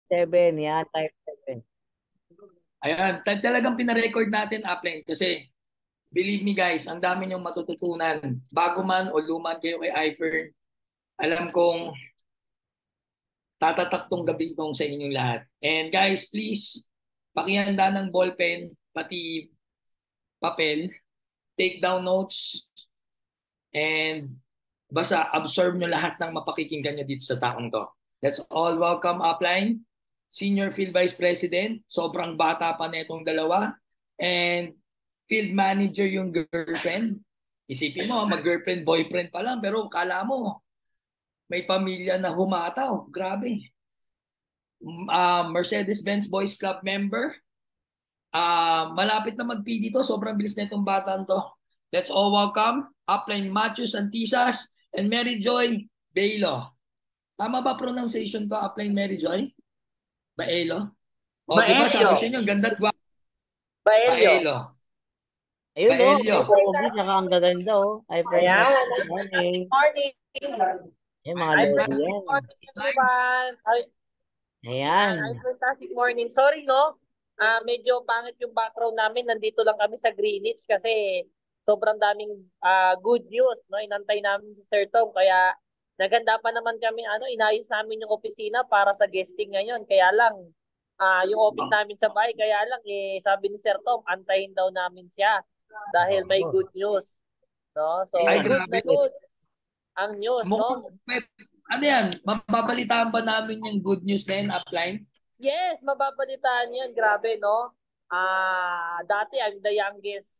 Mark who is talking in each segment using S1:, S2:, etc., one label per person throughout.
S1: 7, yan, type 7.
S2: Ayan, talagang pinarecord natin upline kasi believe me guys, ang dami niyong matututunan. Bago man o luman kayo kay iFern, alam kong tatatak tong gabi tong sa inyong lahat. And guys, please, pakihanda ng ballpen, pati papel, take down notes, and basta absorb nyo lahat ng mapakikinggan nyo dito sa taong to. Let's all welcome upline, Senior Field Vice President, sobrang bata pa na itong dalawa, and Field Manager yung girlfriend. Isipin mo, mag-girlfriend, boyfriend pa lang, pero kala mo, may pamilya na humataw. Grabe. Mercedes-Benz Boys Club member. Malapit na mag-PD to. Sobrang bilis na itong batang to. Let's all welcome upline Matthew Santisas and Mary Joy Bailo. Tama ba pronunciation ko, upline Mary Joy? Baelo? O, di ba
S3: Baelio.
S2: sabi sa inyo, ganda at gwapo.
S3: Baelio.
S2: Baelo.
S1: Ayun, oh,
S2: Baelio.
S1: pogi, saka ang gaganda, oh. Ay,
S3: Ayan.
S1: fantastic morning.
S3: Fantastic morning.
S1: Ay, mga
S3: Ay,
S1: lodi
S2: Fantastic
S1: yan.
S3: morning, everyone. Ay,
S1: Ayan.
S3: fantastic morning. Sorry, no? Medyo pangit yung background namin. Nandito lang kami sa Greenwich kasi sobrang daming good news, no? Inantay namin si Sir Tom. Kaya naganda pa naman kami, inayos namin yung opisina para sa guesting ngayon. Kaya lang, yung office namin sa bahay, kaya lang, sabi ni Sir Tom, antayin daw namin siya dahil may good news. No? So,
S2: Ay,
S3: good na
S2: grabe.
S3: good ang news, no?
S2: Mukhang, ano yan, mababalitaan pa namin yung good news na yun, upline?
S3: Yes, mababalitaan yan. Grabe, no? Dati, I'm the youngest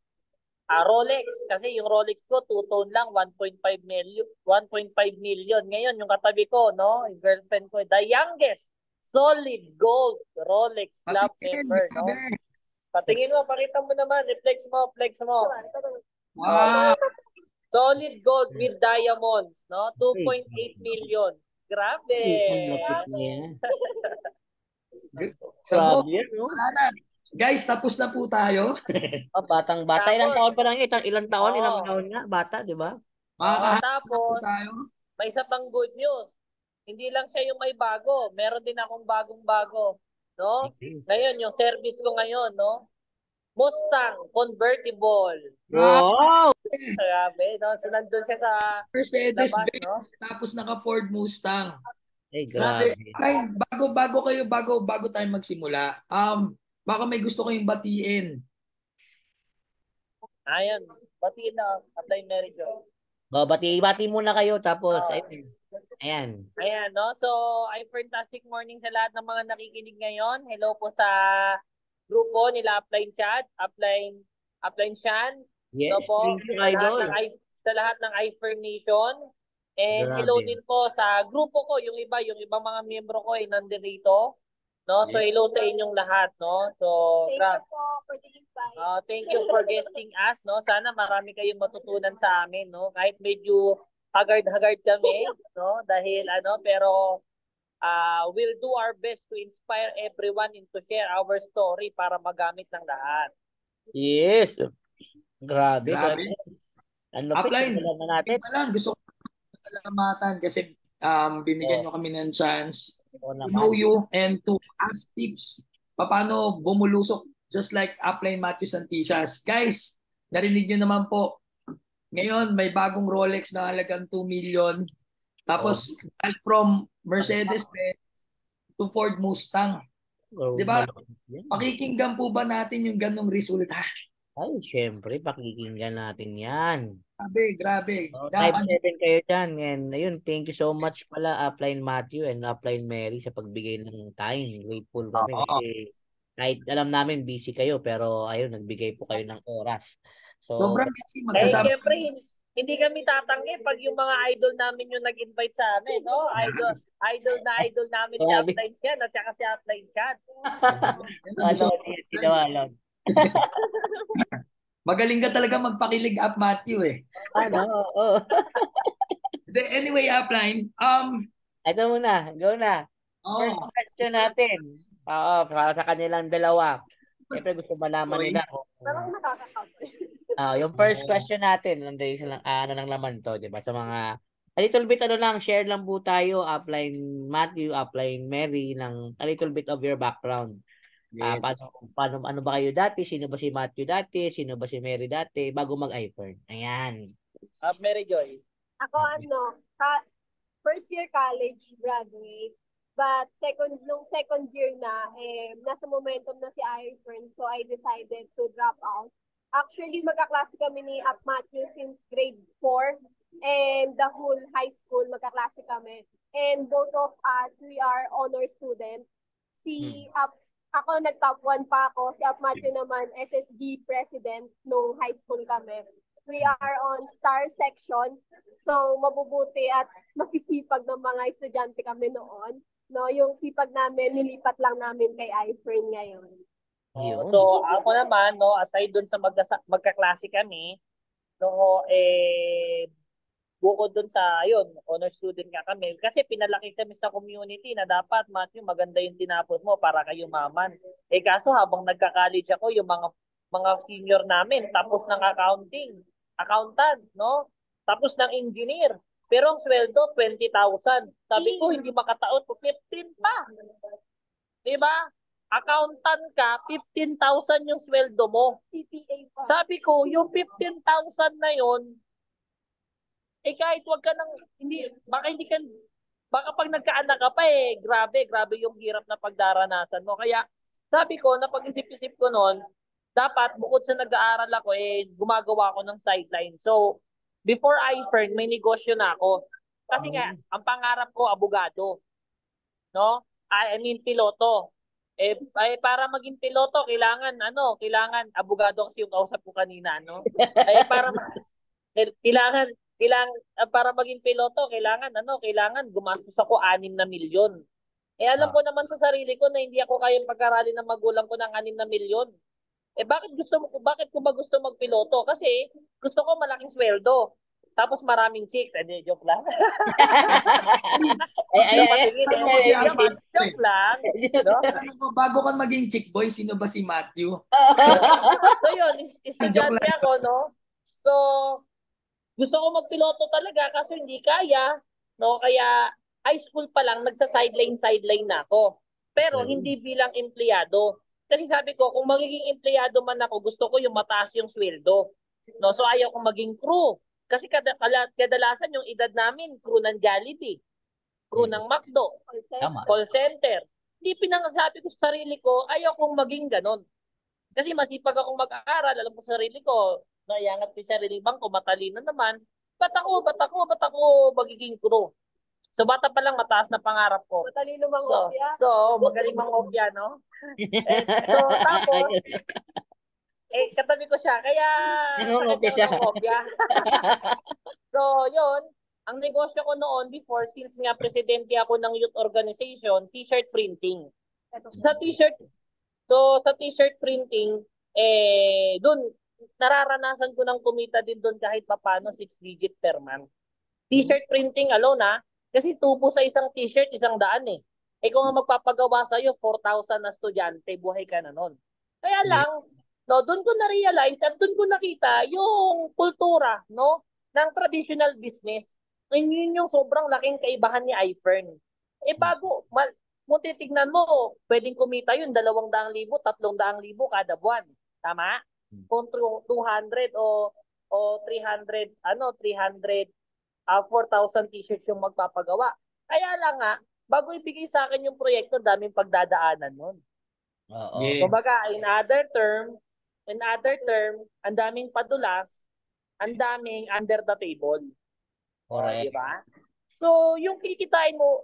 S3: Rolex. Kasi yung Rolex ko, two-tone lang, 1.5 million. 1.5 million. Ngayon, yung katabi ko, no? Yung girlfriend ko, the youngest solid gold Rolex Club
S2: Patingin,
S3: member, no?
S2: grabe.
S3: Patingin mo, pakita mo naman. Flex mo, flex mo.
S2: Wow.
S3: Solid gold with diamonds, no? 2.8 million. Grabe.
S1: Ang lapit niya.
S2: Sabog.
S1: Grabe yan, no?
S2: Wala na. Guys, tapos na po tayo.
S1: Batang-bata. Ilang
S3: Tapos,
S1: taon pa lang ito? Ilang taon? Ilang
S3: oh,
S1: taon nga? Bata, di ba?
S2: Makakahanap na po
S3: tapos,
S2: tayo.
S3: may isa pang good news. Hindi lang siya yung may bago. Meron din akong bagong-bago. No? Ngayon, yung service ko ngayon, no? Mustang convertible.
S1: Wow!
S3: Grabe, no? So, nandun siya sa labas, no?
S2: Mercedes-Benz, tapos naka-Ford Mustang.
S1: Ay,
S2: Grabe.
S1: grabe.
S2: Ay, bago tayo magsimula, baka may gusto kayong batiin.
S3: Ayan. Batiin na. Apply marriage.
S1: Bati muna kayo, tapos,
S3: Uh,
S1: ayun. Ayan.
S3: Ayan, no? So, ay fantastic morning sa lahat ng mga nakikinig ngayon. Hello po sa grupo nila Upline Chat, Upline Shan.
S1: Yes,
S3: Hello po
S1: thank you,
S3: sa lahat
S1: idol.
S3: sa lahat ng iFern Nation. And hello
S1: Grabe.
S3: din po sa grupo ko, yung ibang mga miyembro ko ay nandito. No? So, hello sa inyong lahat, no? So,
S4: Thank you po for the invite.
S3: thank you for guesting us, no? Sana marami kayong matutunan sa amin, no? Kahit medyo haggard kami, no? Dahil pero we'll do our best to inspire everyone and to share our story para magamit ng lahat.
S1: Yes. Grabe.
S2: Grabe.
S1: Ang lupit.
S2: Upline,
S1: Simulan na natin.
S2: gusto ko salamatan kasi binigyan nyo kami ng chance
S1: Oo
S2: to know
S1: naman.
S2: you and to ask tips paano bumulusok just like upline Matthew Santisas. Guys, narinig nyo naman po, ngayon may bagong Rolex na halagang 2 million. Tapos from Mercedes-Benz to Ford Mustang.
S1: Oh,
S2: 'Di ba?
S1: yan.
S2: Pakikinggan po ba natin yung ganong resulta?
S1: Ay, syempre, pakikinggan natin yan.
S2: Grabe.
S1: Oh,
S2: Dapat
S1: 5-7 kayo dyan. And ayun, thank you so much pala, Upline Matthew and Upline Mary sa pagbigay ng time. Grateful kami
S2: oo.
S1: kasi kahit alam namin busy kayo, pero ayun, nagbigay po kayo ng oras. So,
S2: Sobrang busy magkasama.
S3: Siyempre, hindi kami tatanggi pag yung mga idol namin yung nag-invite sa amin, no? Idol namin si
S1: grabe.
S3: Upline Chan at saka si Upline Chat.
S2: Gusto
S1: Alon, yan, sinawalon.
S2: Magaling ka talaga magpakilig up Matthew eh.
S1: Ano? Oo.
S2: Anyway, upline,
S1: Ito muna, go na. First question natin. Oo, para sa kanilang dalawa. Siyempre gusto malaman nila
S4: Parang nakaka-cover.
S1: yung first question natin, ano lang laman to, 'di ba? Sa mga A little bit share lang po tayo, upline Matthew, upline Mary, ng a little bit of your background.
S2: Yes.
S1: Paano, ano ba kayo dati? Sino ba si Matthew dati? Sino ba si Mary dati? Bago mag-iFern. Ayan.
S3: Mary Joy.
S4: Ako first year college graduate. But nung second year na, nasa momentum na si iFern, so I decided to drop out. Actually, magkaklase kami ni Up Matthew since grade 4. And the whole high school, magkaklase kami. And both of us, we are honor student. Ako nag-top 1 pa ako. Si Up Matthew naman, SSG president nung high school kami. We are on star section. So, mabubuti at masisipag ng mga estudyante kami noon. No, yung sipag namin, nilipat lang namin kay iFern ngayon.
S3: So, ako naman, no, aside dun sa magkaklase kami, no, bukod dun sa, honor student nga kami. Kasi pinalaki kami sa community na dapat, Matthew, maganda yung tinapos mo para kayo maman. Kaso habang nagka-college ako, yung mga senior namin, tapos ng accountant, no? Tapos ng engineer. Pero ang sweldo, 20,000. Sabi ko, hindi makataot, 15 pa. Diba? Accountant ka, 15,000 yung sweldo mo.
S4: CPA pa.
S3: Sabi ko, yung 15,000 na yon, kahit wag ka nang, baka pag nagkaanak ka pa grabe yung hirap na pagdaranasan mo. Kaya, sabi ko, napag-isip-isip ko noon, dapat bukod sa nag-aaral ako, gumagawa ako ng sideline. So, before iFern, may negosyo na ako. Kasi nga, ang pangarap ko, abogado. No? I mean, piloto. Para maging piloto, kailangan abogado kasi yung kausap ko kanina, no? Para maging piloto, kailangan gumastos ako 6 na milyon. Alam ko naman sa sarili ko na hindi ako kayang pag-aralin ng magulang ko ng 6 na milyon. Bakit ko ba gusto magpiloto? Kasi gusto ko malaking sweldo. Tapos maraming chicks. Joke lang. Joke lang. No?
S2: Bago ka maging chick boy, sino ba si Matthew?
S3: So yun, estudyante ako, no? So, gusto ko magpiloto talaga kasi hindi kaya, no? Kaya high school pa lang, nagsa-sideline na ako. Pero hindi bilang empleyado. Kasi sabi ko, kung magiging empleyado man ako, gusto ko yung mataas yung sweldo. No? So ayaw kong maging crew. Kasi kadalasan yung edad namin, crew ng Jollibee, crew ng McDo, call center. Hindi pinangasabi ko sa sarili ko, ayaw kong maging ganon. Kasi masipag akong mag-aaral, alam ko sa sarili ko, naiangat ko sa sarili bangko, matalino naman, ba't ako magiging crew? So bata pa lang mataas na pangarap ko.
S4: Matalino mangopya.
S3: So magaling mangopya, no? So tapos, katabi ko siya, kaya mangopya. So yun, ang negosyo ko noon before, since nga presidente ako ng youth organization, t-shirt printing. Sa t-shirt printing, dun, nararanasan ko ng kumita din dun kahit papano 6 digit per month. T-shirt printing alone kasi tubo sa isang t-shirt, 100 kung magpapagawa sa'yo, 4,000 na estudyante, buhay ka na nun. Kaya lang, no, doon ko na-realize at doon ko nakita yung kultura, no, ng traditional business. Yun yung sobrang laking kaibahan ni iFern. Kung titignan mo, pwedeng kumita yun 200,000, 300,000 kada buwan. Tama? Kung 200 o 300, 4,000 t-shirts yung magpapagawa. Kaya lang bago ibigay sa akin yung proyekto, daming pagdadaanan nun.
S2: Yes.
S3: Kumbaga, in other term, ang daming padulas, ang daming under the table.
S1: Correct.
S3: Diba? So, yung kikitain mo,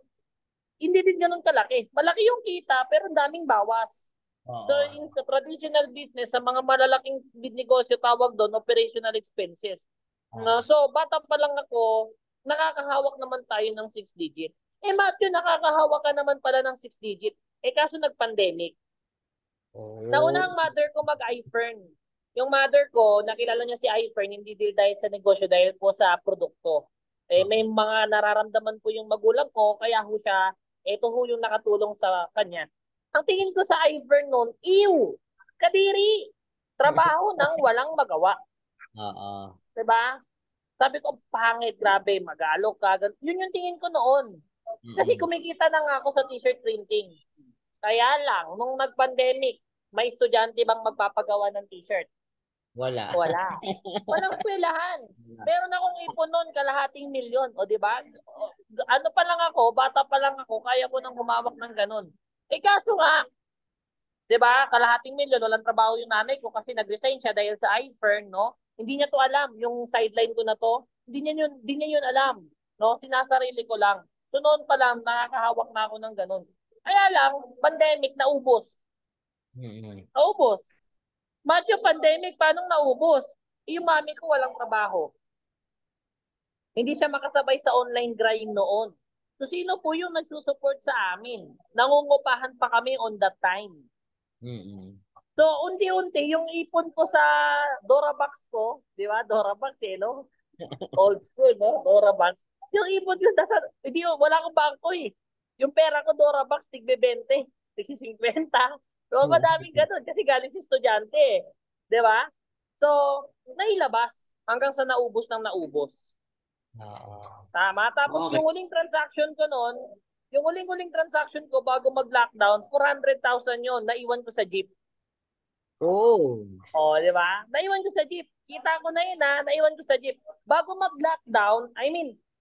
S3: hindi din ganun kalaki. Malaki yung kita, pero ang daming bawas. So, in the traditional business, sa mga malalaking negosyo, tawag doon, operational expenses. So, bata pa lang ako, nakakahawak naman tayo ng 6 digit. Matthew, nakakahawak ka naman pala ng 6 digit. Kaso nag-pandemic. Nauna ang mother ko mag-iFern. Yung mother ko, nakilala niya si iFern, hindi dahil sa negosyo, dahil po sa produkto. May mga nararamdaman po yung magulang ko, kaya ho siya, ito ho yung nakatulong sa kanya. Ang tingin ko sa iFern noon, kadiri, trabaho nang walang magawa. Diba? Sabi ko, pangit, grabe, mag-aalok ka. Yun yung tingin ko noon. Kasi kumikita na nga ako sa t-shirt printing. Kaya lang, nung nag-pandemic, may estudyante bang magpapagawa ng t-shirt?
S1: Wala.
S3: Wala. Walang eskwelahan. Meron akong ipon noon, kalahating milyon. O, di ba? Ano pa lang ako, bata pa lang ako, kaya ko nang humawak ng ganun. Eh, kaso nga, di ba, kalahating milyon, walang trabaho yung nanay ko kasi nag-resign siya dahil sa iFern, no? Hindi niya to alam, yung sideline ko na to. Hindi niya yun alam. No? Sinasarili ko lang. So, noon pa lang, nakakahawak na ako ng ganun. Kaya lang, pandemic, naubos. Naubos. Matyo, pandemic, paano naubos? Yung mami ko walang trabaho. Hindi siya makasabay sa online grind noon. So, sino po yung nagsusupport sa amin? Nangungupahan pa kami on that time. So, unti-unti, yung ipon ko sa Dorabox ko, di ba? Dorabox no? Old school, no? Dorabox. Yung ipon ko, hindi, wala akong bangko eh. Yung pera ko, Dorabox, tigbe-20, tig-50. So, madaming ganun kasi galing si estudyante eh. Di ba? So, nailabas hanggang sa naubos ng naubos. Tama. Tapos yung huling transaction ko noon, yung huling transaction ko bago mag-lockdown, 400,000 yon, naiwan ko sa jeep.
S1: Oh,
S3: di ba? Naiwan ko sa jeep. Kita ko na yun naiwan ko sa jeep. Bago mag-lockdown,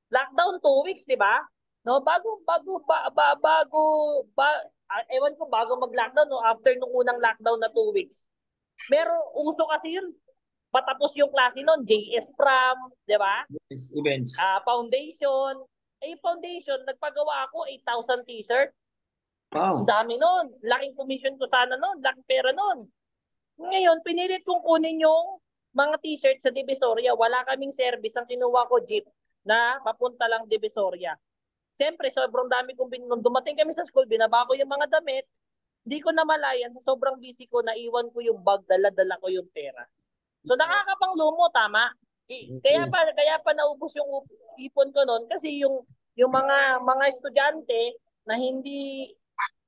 S3: lockdown 2 weeks, di ba? No, ewan ko bago mag-lockdown, no, after nung unang lockdown na 2 weeks. Meron, uso kasi yun, patapos yung klase nun, JS Prom, di ba?
S2: Events.
S3: Foundation. Foundation, nagpagawa ako 8,000 t-shirt.
S2: Wow.
S3: Ang dami nun. Laking commission ko sana nun. Laking pera nun. Ngayon, pinilit kong kunin yung mga t-shirt sa Divisoria. Wala kaming service. Ang kinuha ko, jeep, na papunta lang Divisoria. Siyempre, sobrang dami kong nung dumating kami sa school, binaba ko yung mga damit. Hindi ko namalayan, sa sobrang busy ko, naiwan ko yung bag, dala-dala ko yung pera. So, nakakapanglumo, tama? Kaya pa naubos yung ipon ko noon kasi yung mga estudyante na hindi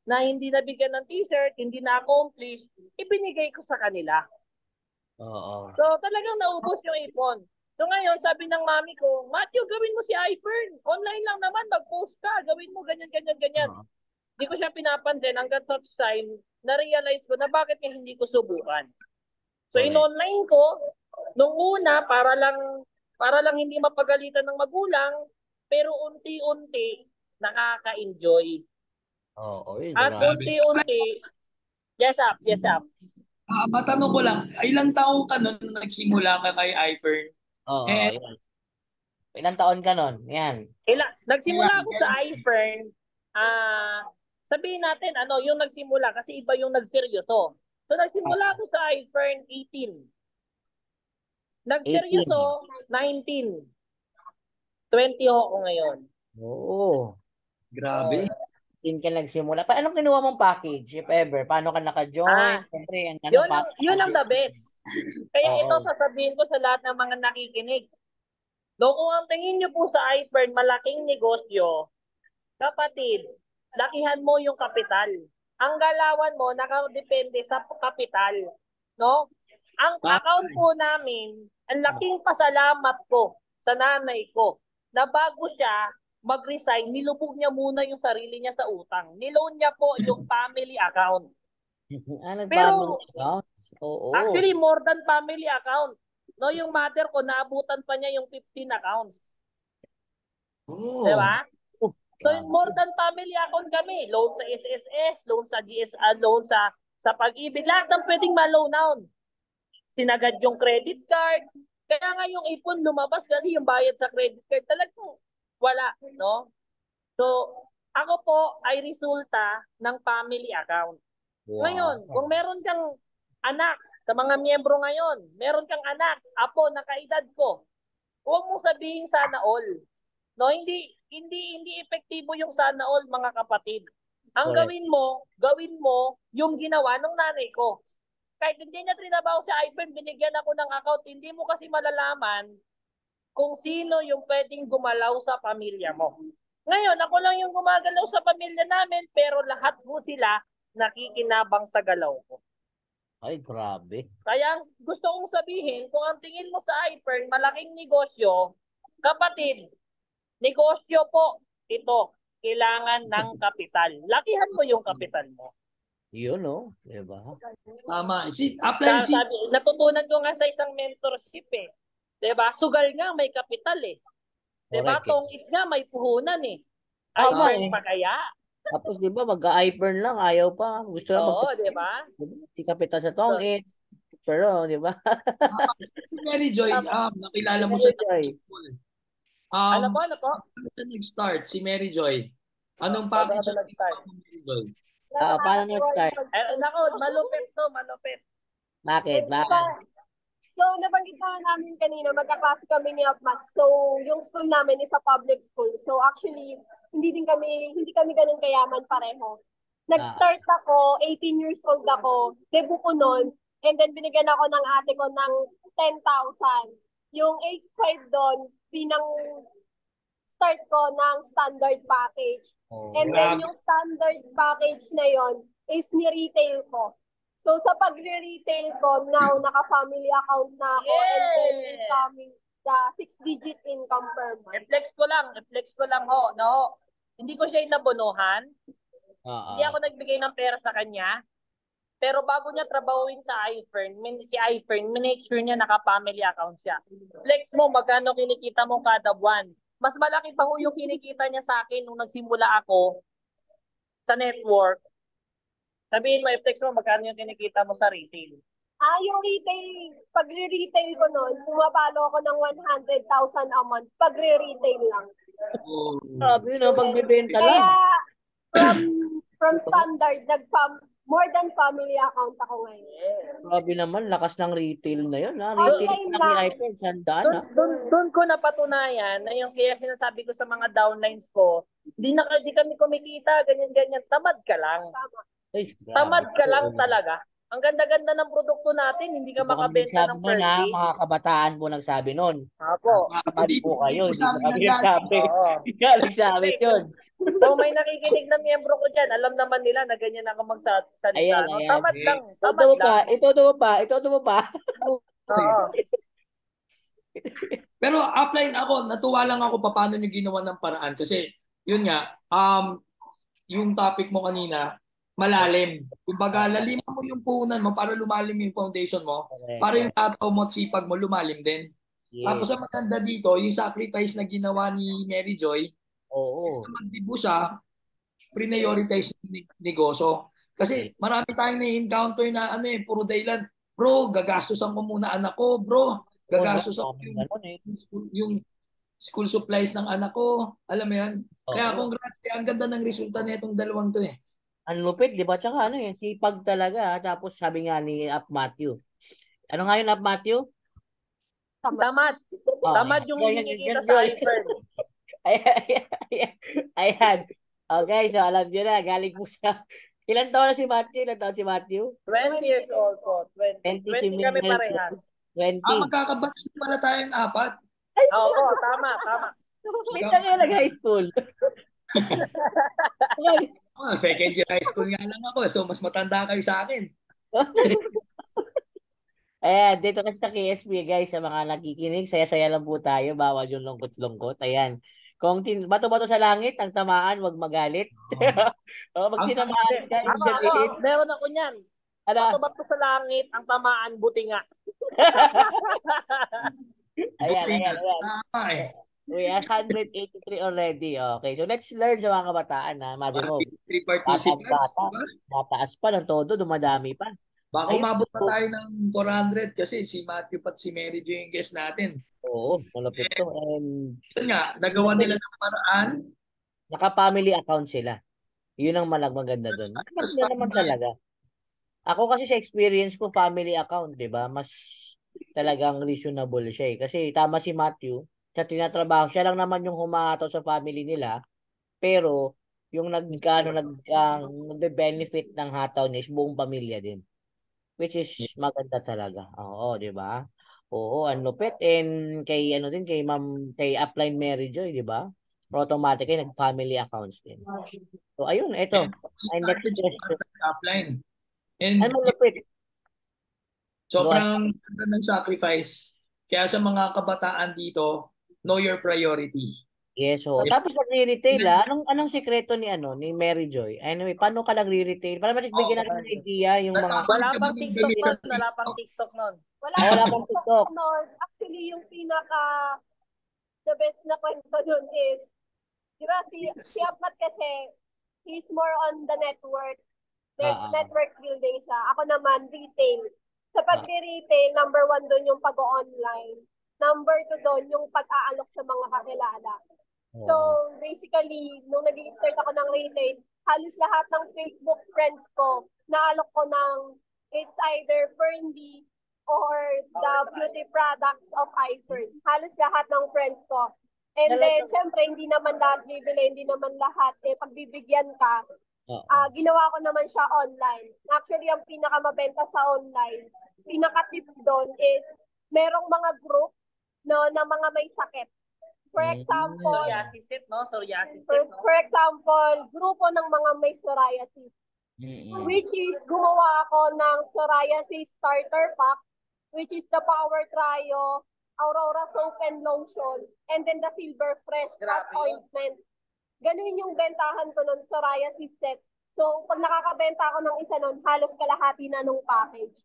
S3: nabigyan ng t-shirt, hindi na-accomplish, ibinigay ko sa kanila. So, talagang naubos yung ipon. So, ngayon, sabi ng mami ko, Matthew, gawin mo si iFern. Online lang naman, mag-post ka. Gawin mo ganyan. Hindi ko siya pinapansin hanggang such time, na-realize ko na bakit niya hindi ko subukan. So, in-online ko, nung una, para lang hindi mapagalitan ng magulang, pero unti-unti, nakaka-enjoy. At unti-unti, yes up.
S2: Matanong ko lang, ilang taong ka nun nagsimula ka kay iFern?
S1: Ilang taon ka nun? Yan.
S3: Nagsimula ako sa iFern, sabihin natin, yung nagsimula, kasi iba yung nagseryoso. So, nagsimula ako sa iFern 18. Nagseryoso, 19. 20 ako ngayon.
S1: Oo.
S2: Grabe.
S1: Din ka nagsimula. Anong kinuha mong package, if ever? Paano ka naka-join? Siyempre,
S3: yun ang the best. Kaya ito sasabihin ko sa lahat ng mga nakikinig. Kung ang tingin nyo po sa iFern, malaking negosyo, kapatid, lakihan mo yung kapital. Ang galawan mo, nakadepende sa kapital. No? Ang account po namin, ang laking pasalamat ko sa nanay ko na bago siya mag-resign, nilubog niya muna yung sarili niya sa utang. Niloan niya po yung family account. Pero, actually, more than family account. No, yung mother ko, naabutan pa niya yung 15 accounts. Diba? So, more than family account kami. Loan sa SSS, loan sa GSA, loan sa Pag-ibig. Lahat ng pwedeng ma-loan down. Sinagad yung credit card. Kaya nga yung ipon lumabas kasi yung bayad sa credit card talagang wala, no? So, ako po ay resulta ng family account. Ngayon, kung meron kang anak, sa mga miyembro ngayon, meron kang anak, apo, nakaedad ko, huwag mong sabihin sana all. No, hindi epektibo yung sana all, mga kapatid. Ang gawin mo yung ginawa ng nanay ko. Kahit hindi niya trinabaho sa iFern, binigyan ako ng account, hindi mo kasi malalaman kung sino yung pwedeng gumalaw sa pamilya mo. Ngayon, ako lang yung gumagalaw sa pamilya namin, pero lahat po sila nakikinabang sa galaw ko.
S1: Ay, grabe.
S3: Kaya gusto kong sabihin, kung ang tingin mo sa iFern, malaking negosyo, kapatid, negosyo po ito. Kailangan ng kapital. Lakihan mo yung kapital mo.
S1: Yun, no? Diba?
S2: Tama. Upline,
S3: Sabi, natutunan ko nga sa isang mentorship eh. Diba? Sugal nga may kapital eh. Diba?
S1: Correct.
S3: Tong it's nga may puhunan eh.
S1: Tama
S3: iFern
S1: eh.
S3: pa kaya?
S1: Tapos, di ba, mag-i-burn lang, ayaw pa. Gusto lang
S3: Oo, diba?
S1: si kapitan sa tong it's. Pero, di ba?
S2: si Mary Joy, nakilala mo
S1: Si
S2: siya
S1: Mary Joy.
S2: sa school.
S3: Ano po?
S2: Paano siya nag-start, si Mary Joy? Anong
S3: Paano
S2: package
S3: ka nag-start?
S2: ni Mary Joy?
S1: Paano nag-start?
S3: Nako, malupit to, malupit.
S1: Bakit?
S4: So, nabanggit na namin kanina, magkaklase kami ni Upmat. So, yung school namin is a public school. So, actually, hindi kami ganun kayaman pareho. Nag-start ako, 18 years old ako, debut ko noon, and then binigyan ako ng ate ko ng 10,000. Yung 8,500 doon, pinang start ko ng standard package. And then yung standard package na yon is ni-retail ko. So sa pagre-retail ko, now naka-family account na ako and then incoming the 6-digit income per month.
S3: I-flex ko lang ho, no? Hindi ko siya inabonohan. Hindi ako nagbigay ng pera sa kanya. Pero bago niya trabahuin sa iFern, si iFern, make sure niya naka-family account siya. Flex mo, magkano kinikita mo kada buwan. Mas malaki pa ho yung kinikita niya sa akin nung nagsimula ako sa network. Sabihin mo, i-flex mo, magkano yung kinikita mo sa retail.
S4: Yung retail, pagre-retail ko noon, pumapalo ako ng 100,000 a month, pagre-retail lang.
S1: Sabi yun, pagbibenta lang.
S4: Kaya, from standard, more than family account ako ngayon.
S1: Sabi naman, lakas ng retail na yun. Retail na kay iPhone, sandaan.
S3: Doon ko napatunayan na yung kaya sinasabi ko sa mga downlines ko, di kami kumikita, ganyan-ganyan, tamad ka lang. Tamad ka lang talaga. Ang ganda-ganda ng produkto natin, hindi ka makabenta ng per day.
S1: Mga kabataan po nagsabi nun.
S3: Apo.
S1: Tamad po kayo, hindi
S2: Sabi
S1: kami
S2: ng
S1: nagsabi. Hindi ka nagsabi yun.
S3: Kung may nakikinig na miyembro ko dyan, alam naman nila na ganyan ako magsalita.
S1: Ayan.
S3: Tamad lang. Tamad lang.
S1: Ito mo pa.
S3: Oo.
S2: Pero upline ako, natuwa lang ako paano niyo ginawa ng paraan. Kasi, yun nga, yung topic mo kanina, malalim. Kumbaga, laliman mo yung puhunan mo para lumalim yung foundation mo. Para yung tataw mo at sipag mo lumalim din. Yes. Tapos ang maganda dito, yung sacrifice na ginawa ni Mary Joy, sa magdibo siya, prioritize yung negosyo. Kasi marami tayong na-encounter na puro dahilan. Bro, gagastusan ko muna anak ko. Bro, gagastusan ko yung school supplies ng anak ko. Alam mo yan? Kaya congrats. Ang ganda ng resulta na itong dalawang to eh.
S1: Ang lupit, di ba? Tsaka sipag talaga. Tapos sabi nga ni Up Matthew. Ano nga yun, Up Matthew?
S3: Tamad. Tamad yung hinikita sa iFern.
S1: Ayan. Okay, so alam nyo na, galing po siya. Ilan taon na si Matthew?
S3: 20 years old po. 20 kami parehas.
S1: 20.
S2: Magkakabatch na pala tayong 4.
S3: Oo, tama.
S1: Minsan kayo nag-high school.
S2: Second year high school nga lang ako. So, mas matanda kayo sa akin.
S1: Ayan, dito kasi sa KSP, guys, sa mga nakikinig, saya-saya lang po tayo. Bawal yung lungkot-lungkot. Ayan. Kung bato-bato sa langit, ang tamaan, wag magalit. Pag tinamaan ka, ibig sabihin.
S3: Meron ako niyan. Bato-bato sa langit, ang tamaan, buti nga.
S1: Ayan. We are 183 already. Okay, so let's learn sa mga kabataan. Imagine mo, mataas pa ng todo, dumadami pa.
S2: Baka umabot pa tayo ng 400 kasi si Matthew pat si Mary Jo yung guest natin.
S1: Oo, malapit to. And
S2: yun nga, nagawa nila ng paraan.
S1: Naka-family account sila. Yun ang maganda doon. Maganda naman talaga. Ako kasi sa experience ko, family account, di ba? Mas talagang reasonable siya eh. Kasi tama si Matthew, sa tinatrabaho, siya lang naman yung humataw sa family nila. Pero, yung nagbe-benefit ng hataw niya is buong pamilya din. Which is maganda talaga. Oo, di ba? Oo, ang lupit. And kay Upline Mary Joy, di ba? Automatically nag-family accounts din. So ayun, ito.
S2: Upline.
S1: And ano lupit?
S2: Sobrang ganda ng sacrifice. Kaya sa mga kabataan dito, know your priority.
S1: Yes, oo. Tapos nagre-retail Anong sikreto ni Mary Joy? Anyway, paano ka nagre-retail? Para bigyan natin ng idea yung mga
S3: Wala
S2: Nag-upload ka ba
S3: pang
S2: ng
S3: TikTok
S2: damit sa
S3: nun. Wala pang
S2: TikTok?
S3: TikTok nun.
S1: wala pang TikTok.
S4: noon, actually, yung pinaka the best na kwento dun is, di ba, si Apat kasi, he's more on the network building siya. Ako naman, retail. Sa pag-retail, number 1 doon yung pag-online. Number 2 doon yung pag-aalok sa mga kakilala. So, basically, nung nag-start ako ng retail, halos lahat ng Facebook friends ko, naalok ko ng it's either Ferndy or the beauty products of iFern. Halos lahat ng friends ko. And then, syempre, hindi naman lahat bibili, hindi naman lahat. Pagbibigyan ka, ginawa ko naman siya online. Actually, ang pinakamabenta sa online, pinaka-tip doon is, merong mga group na mga may sakit. For example,
S3: Psoriasis, no?
S4: For example, grupo ng mga may psoriasis. Which is, gumawa ako ng psoriasis starter pack, which is the Power Trio, Aurora Soap and Lotion, and then the Silver Fresh Ointment. Ganun yung bentahan ko ng psoriasis set. So, pag nakakabenta ako ng isa nun, halos kalahati na nung package.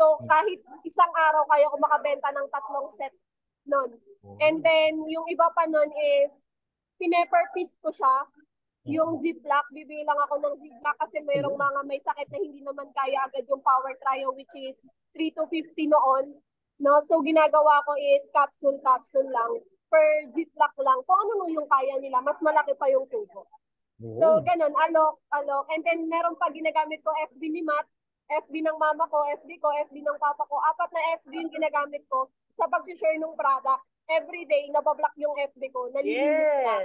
S4: So, kahit isang araw kaya ko makabenta ng 3 set nun. And then, yung iba pa nun is, pineperpiece ko siya. Yung Ziploc, bibilang ako ng Ziploc kasi mayroong mga may sakit na hindi naman kaya agad yung Power Trio, which is 3 to 50 noon. No? So, ginagawa ko is capsule lang. Per Ziploc lang. Kung ano yung kaya nila, mas malaki pa yung tubo. So, ganun, alok. And then, meron pa ginagamit ko FB ni Matt, FB ng mama ko, FB ko, FB ng papa ko. 4 na FB yung ginagamit ko sa pag-share ng product. Every day, nabablock yung FB ko. Nalilimit ka.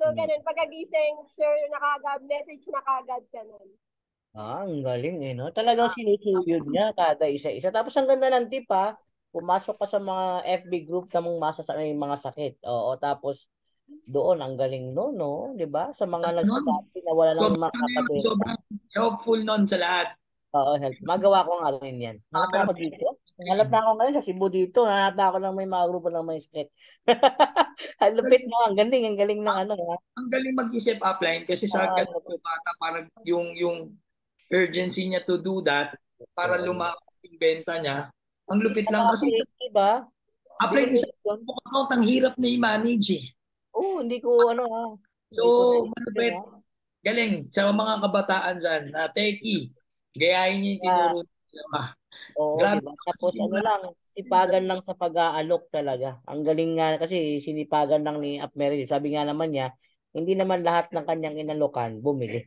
S4: So, ganun, pagkagising, share na kagad, message na kagad, ganun.
S1: Ang galing no? Talagang sinusuyod niya kada isa-isa. Tapos ang ganda ng tip pumasok ka sa mga FB group na may mga sakit. Oo, tapos doon ang galing no? 'Di ba? Sa mga nagsasabi na wala nang makakabenta.
S2: Sobrang helpful nun sa lahat.
S1: Oo, help. Magawa ko nga rin yan. Hanap na ako dito. Hanap na ako ngayon sa Cebu dito. Hanap na ako ng may mga grupo ng may sakit. Ang lupit mo. Ang galing ng
S2: Ang galing mag-isip upline kasi sa ganitong bata parang yung urgency niya to do that para lumaki yung benta niya. Ang lupit lang kasi sa
S1: diba?
S2: upline isa account ang hirap na i-manage eh.
S1: Hindi ko
S2: So, malupit. Galing sa mga kabataan dyan na techie. Gayahin niyo yung tinuro nila.
S1: Oo,
S2: Grabe.
S1: diba? Tapos sipagan lang sa pag-aalok talaga. Ang galing nga kasi sinipagan lang ni Upmery. Sabi nga naman niya, hindi naman lahat ng kanyang inalokan bumili.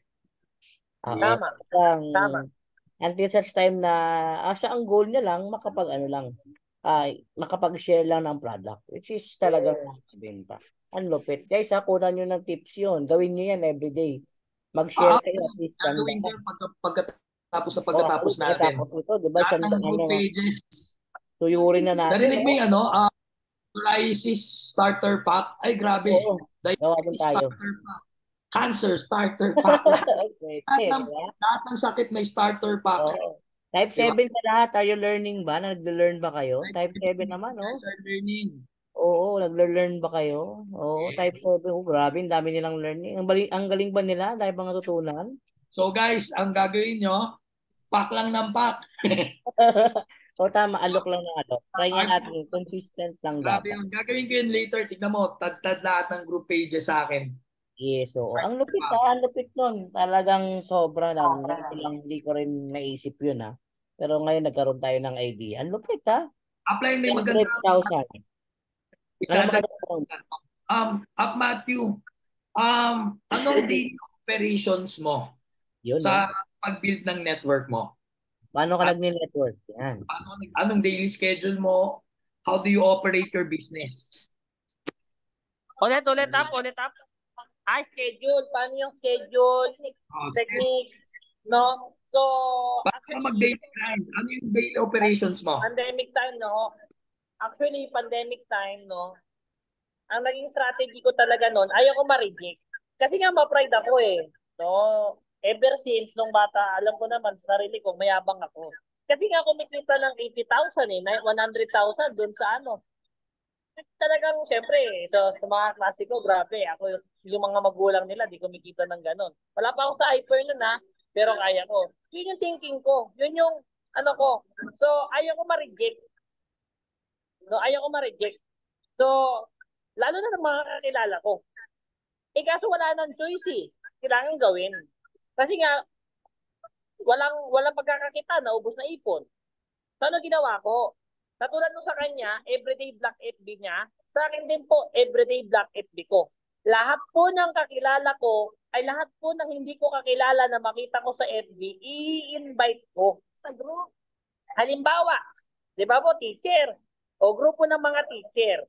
S3: Tama.
S1: Until such time na siya ang goal niya lang makapag-share lang ng product, which is talagang nakabenta. Ang lupit. Guys, kunan nyo ng tips yun. Gawin nyo yan everyday. Mag-share kayo at least.
S2: Gagawin ko pagkatapos natin.
S1: Diba?
S2: Lahat ng group pages.
S1: Tuyurin na natin.
S2: Narinig mo yung psoriasis starter pack? Ay, grabe.
S1: Diabetes
S2: starter pack. Cancer starter pack. Lahat ng sakit may starter pack.
S1: Type 7 sa lahat. Are you learning ba? Nag-learn ba kayo? Type 7 naman,
S2: learning.
S1: Oo, nag-learn ba kayo? Oo, type 7. Grabe, ang dami nilang learning. Ang galing ba nila? Dahil mga tutunan?
S2: So guys, ang gagawin nyo, pack lang ng pack.
S1: Tama, alok lang ng alok. Try nga natin, consistent lang
S2: Grabe
S1: dapat.
S2: yun. Gagawin ko yun later. Tignan mo, tad lahat ng group pages sa akin.
S1: Yes, oo. Ang lupit nun. Talagang sobra lang. Hindi ko rin naisip yun Pero ngayon nagkaroon tayo ng idea. Ang lupit
S2: Apply may maganda.
S1: 100,000.
S2: Up Matthew, anong daily operations mo sa pag-build ng network mo?
S1: Paano ka nag-network? Yan.
S2: Anong daily schedule mo? How do you operate your business?
S3: Ulit up. Schedule. Paano yung schedule? Techniques. No? So,
S2: paano mag-daily grind? Ano yung daily operations mo?
S3: Pandemic time, no? Actually, pandemic time, no? Ang naging strategy ko talaga noon, ayaw ko ma-reject. Kasi nga ma-pride ako No? Ever since nung bata, alam ko naman sa sarili ko, mayabang ako. Kasi nga kumikita ng 80,000 100,000 doon sa ano. Talagang siyempre, so, sa mga klasiko, grabe. Ako, yung mga magulang nila, di kumikita ng ganon. Wala pa ako sa hyper nun ha, pero kaya ko. Yun yung thinking ko. Yun yung ano ko. So, ayaw ko ma-reject. No, ayaw ko ma-reject. So, lalo na ng mga kakilala ko. Eh kaso wala nang choice eh. Kailangan gawin. Kasi nga, walang pagkakakita, naubos na ipon. So, ano ginawa ko? Katulad nung sa kanya, everyday black FB niya, sa akin din po, everyday black FB ko. Lahat po ng kakilala ko, ay lahat po ng hindi ko kakilala na makita ko sa FB, i-invite ko sa group. Halimbawa, di ba po, teacher, o grupo ng mga teacher.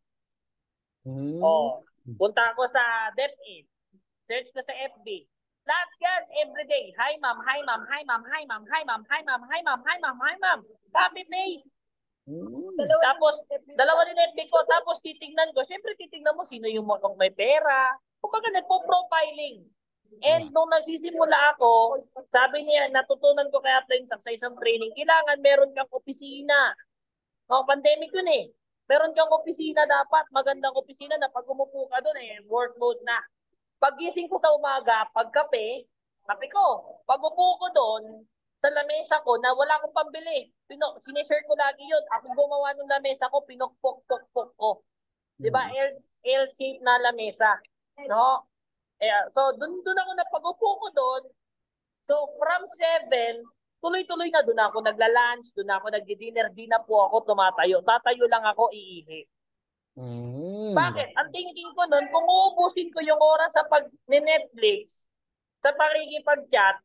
S3: O, punta ako sa DepEd, search ko sa FB. Lahat yan, everyday. Hi ma'am, hi ma'am, hi ma'am, hi ma'am, hi ma'am, hi ma'am, hi ma'am, hi ma'am, hi ma'am. Copy paste. Tapos, dalawa din FB ko. Tapos, titignan ko. Siyempre, titignan mo sino yung mga may pera. Kumbaga, nagpo-profiling. And nung nagsisimula ako, sabi niya, natutunan ko kaya sa isang training, kailangan meron kang opisina. O, pandemic yun eh. Meron kang opisina dapat. Magandang opisina na pag umupo ka doon work mode na. Pagising ko sa umaga, pagkape, kape ko. Pag upo ko doon, sa lamesa ko na wala akong pambili. Sineshare ko lagi yun. Ako gumawa ng lamesa ko, pinokpok-pok-pok ko. Diba? L-shape na lamesa. No? So, dun ako na pag-upo ko doon. So, from 7, tuloy-tuloy na doon ako nagla-lunch, doon ako nag-dinner, di na po ako tumatayo. Tatayo lang ako, iihi. Bakit? Ang thinking ko noon, kung uubusin ko yung oras sa pag-Netflix, sa pakikipag-chat,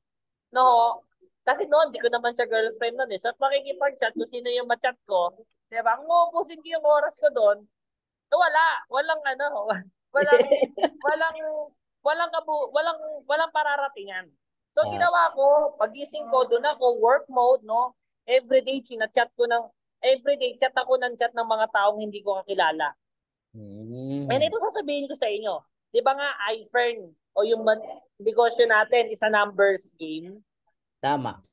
S3: no, kasi noon, di ko naman siya girlfriend noon eh. Sa pakikipag-chat, kung sino yung ma-chat ko, diba? Kung uubusin ko yung oras ko doon, so walang ano, walang pararatingan. So ginawa ko, pagising ko, doon ako, work mode, no? Everyday, everyday, chat ako ng chat ng mga taong hindi ko kakilala. And ito sasabihin ko sa inyo, di ba nga, iFern, o yung negosyo natin, isa numbers game.
S1: Tama.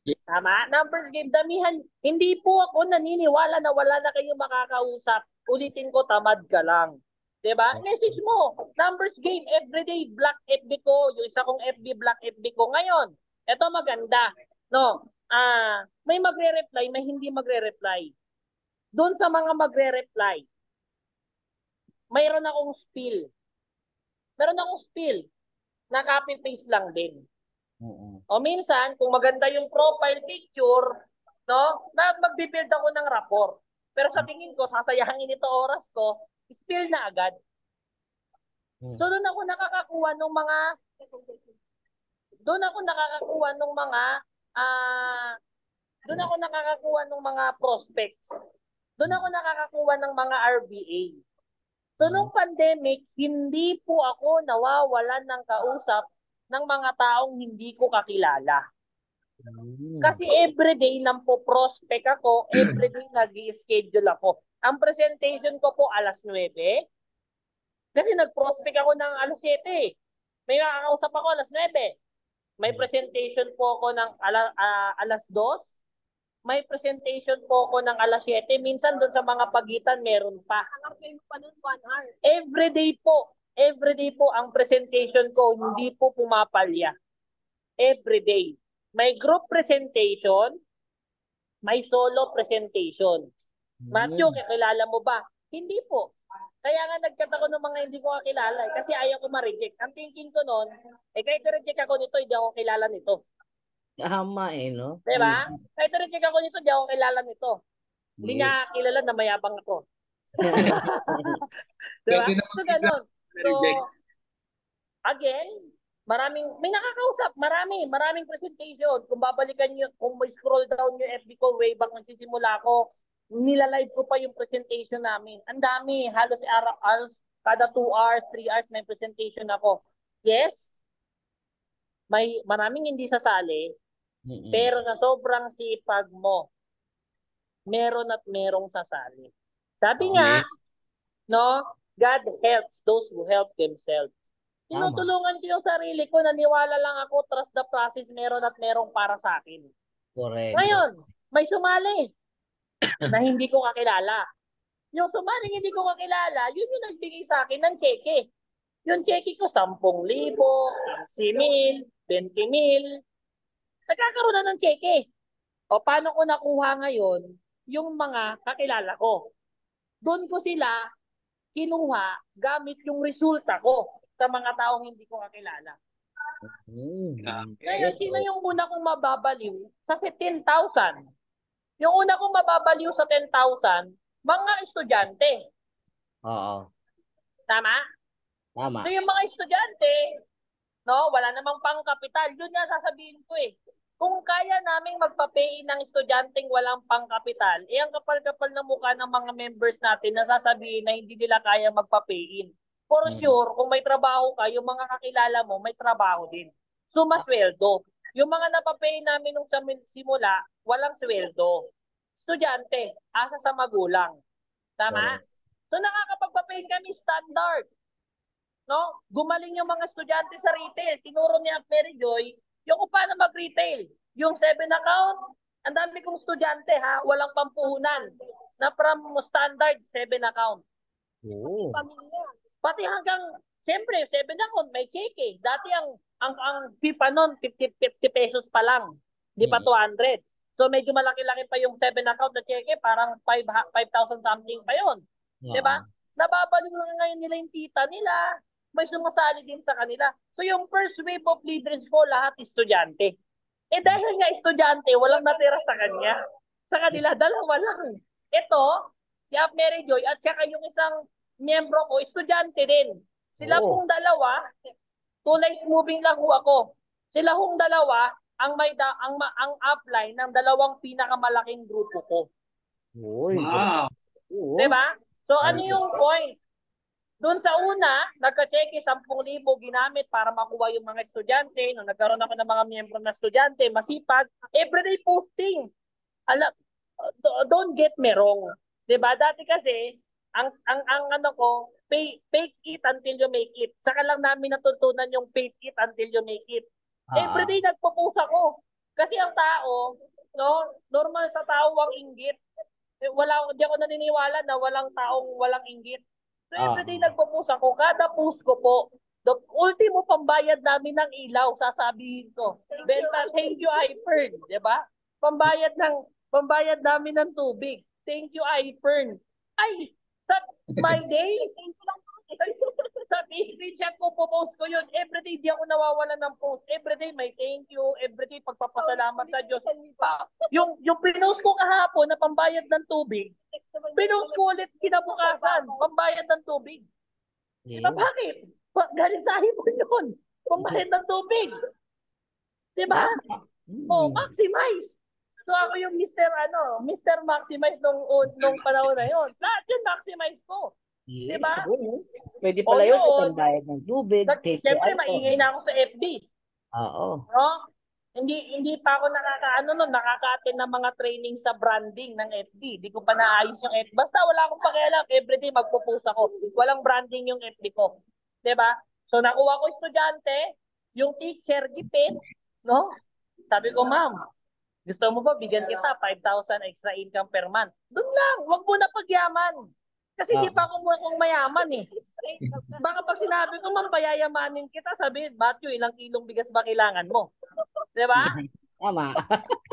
S3: Numbers game. Damihan. Hindi po ako naniniwala na wala na kayong makakausap. Ulitin ko, tamad ka lang. Diba? Message mo. Numbers game. Everyday black FB ko. Yung isa kong FB black FB ko. Ngayon, ito maganda. No. May magre-reply, may hindi magre-reply. Doon sa mga magre-reply, mayroon akong spill. Na copy-paste lang din. O minsan, kung maganda yung profile picture, no, magbibuild ako ng rapport. Pero sa tingin ko, sasayangin ito oras ko, spill na agad. So doon ako nakakakuha ng mga prospects. Doon ako nakakakuha ng mga RBA. So nung pandemic, hindi po ako nawawalan ng kausap ng mga taong hindi ko kakilala. Kasi everyday nang po prospect ako, everyday nag-i-schedule ako. Ang presentation ko po alas 9. Kasi nag-prospect ako ng alas 7. May makakausap ako alas 9. May presentation po ako ng alas 2. May presentation po ako ng alas 7. Minsan doon sa mga pagitan meron pa. Everyday po ang presentation ko, hindi po pumapalya. Everyday. May group presentation, may solo presentation. Matthew, kakilala mo ba? Hindi po. Kaya nga nag-chat ako ng mga hindi ko kakilala kasi ayaw ko ma-reject. Ang thinking ko noon, kahit na-reject ako nito, hindi ako kilala nito.
S1: Tama no?
S3: Diba? Kahit na-reject ako nito, hindi ako kilala nito. Hindi niya kilala na mayabang ako. Diba? So, ganun. So, again, may nakakausap, maraming presentation. Kung babalikan nyo, kung may scroll down yung FB ko, way back nagsisimula ko, nilalive ko pa yung presentation namin. Ang dami, halos kada 2 hours, 3 hours may presentation ako. Yes, maraming hindi sasali, pero sa sobrang sipag mo, meron at merong sasali. Sabi nga, no, God helps those who help themselves. Tinutulungan ko yung sarili ko, naniwala lang ako, trust the process, meron at merong para sa akin.
S1: Correct.
S3: Ngayon, may sumali na hindi ko kakilala. Yung sumaling hindi ko kakilala, yun yung nagbigay sa akin ng cheque. Yung cheque ko, 10,000, 15,000, 20,000. Nagkakaroon na ng cheque. O paano ko nakuha ngayon yung mga kakilala ko? Doon ko sila kinuha gamit yung resulta ko sa mga taong hindi ko kakilala. Ngayon, sino yung una kong mababaliw sa 10,000? Yung una kong mababaliw sa 10,000, mga estudyante.
S1: Oo.
S3: Tama?
S1: Tama.
S3: So yung mga estudyante, no, wala namang pangkapital. Yun nga sasabihin ko eh. Kung kaya naming magpa-pay ng estudyanteng walang pangkapital, eh ang kapal-kapal na mukha ng mga members natin na sasabihin na hindi nila kaya magpa-pay-in. For sure, kung may trabaho ka, yung mga kakilala mo, may trabaho din. Sumasweldo. Yung mga napapay namin nung sa simula, walang sweldo. Estudyante, asa sa magulang. Tama? So nakakapagpa-pay kami standard. No? Gumaling yung mga estudyante sa retail. Tinuro ni Mary Joy yung kung paano mag-retail. Yung 7 account, ang dami kong estudyante ha, walang pampuhunan. Na from standard 7 account.
S1: Oo.
S4: Pamilya.
S3: Pati hanggang, siyempre, 7 account, may cheque. Dati ang fee pa nun, 50 pesos pa lang. Hindi pa 200. So medyo malaki-laki pa yung 7 account na cheque, parang 5,000 something pa yun. Diba? Nababaliw na ngayon nila yung tita nila. May sumasali din sa kanila. So yung first wave of leaders ko, lahat estudyante. Eh dahil nga estudyante, walang natira sa kanya. Sa kanila, dalawa lang. Ito, si Mary Joy, at saka yung isang miyembro ko, estudyante din. Sila pong dalawa, 2 lines moving lang ho ako. Sila hong dalawa, ang upline ng dalawang pinakamalaking grupo ko.
S2: Wow.
S3: Diba? So ano yung point? Doon sa una, nagka-cheque 10,000 ginamit para makuha yung mga estudyante. Nung nagkaroon ako ng mga miyembro na estudyante, masipag, everyday posting. Don't get me wrong. 'Di ba? Dati kasi ang ano ko, fake it until you make it. Saka lang namin natutunan yung fake it until you make it. Everyday nagpo-post ako. Kasi ang tao, no, normal sa tao ang inggit. Hindi ako naniniwala na walang taong walang inggit. So everyday nagpo-post ako. Kada post ko po, the ultimo pambayad namin ng ilaw, sasabihin ko. Benta, thank you, iPern. 'Di ba? Pambayad namin ng tubig. Thank you, iPern. Ay, sa my day, sa screenshot ko, po-post ko yun. Everyday, di ako nawawala ng post. Everyday, may thank you. Everyday, pagpapasalamat sa Diyos. Yung pinost ko kahapon na pambayad ng tubig, pinost ko ulit kinabukasan, pambayad ng tubig. Diba, bakit? Galisahin mo yun. Pambayad ng tubig. Diba? Maximize. So ako yung Mr. Maximize nung panahon na yun. Lahat yun maximize ko.
S1: Yes,
S3: diba?
S1: Pwede pala yun, pambayad ng tubig.
S3: Siyempre, maingay na ako sa FB.
S1: Oo.
S3: No? Hindi pa ako nakaka-attend ng mga training sa branding ng FB. Hindi ko pa naayos yung FB. Basta wala akong pakialam. Everyday magpo-post ako. Walang branding yung FB ko. Diba? So nakuha ko estudyante, yung teacher, gipit, no? Sabi ko, ma'am, gusto mo ba bigyan kita 5,000 extra income per month? Doon lang, wag mo na pagyaman. Kasi di pa ako mukhang mayaman eh. Baka pag sinabi ko, ma'am, payayamanin kita, sabihin, Matthew, ilang kilong bigas ba kailangan mo? Diba?
S1: Tama.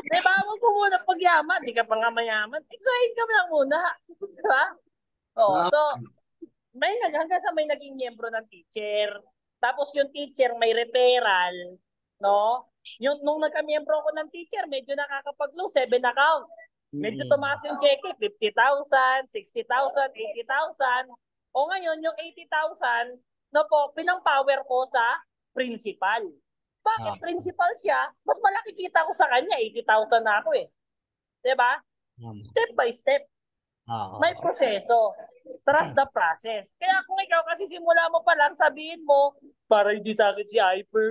S3: Diba? Wag mo muna pagyaman. Di ka pa nga mayaman. Extra income lang muna. Diba? So, hanggang sa may naging miyembro ng teacher. Tapos yung teacher may referral, no? Nung nagka-miyembro ako ng teacher, medyo nakakapag-low, 7 account. Medyo tumaas yung cheque, 50,000, 60,000, 80,000. O ngayon, yung 80,000, no po, pinang-power ko sa principal. Bakit principal siya? Mas malaki kita ko sa kanya, 80,000 na ako eh. Diba? Step by step. May proseso. Trust the process. Kaya kung ikaw kasi simula mo pa lang, sabihin mo, para hindi sa akin si Hyper.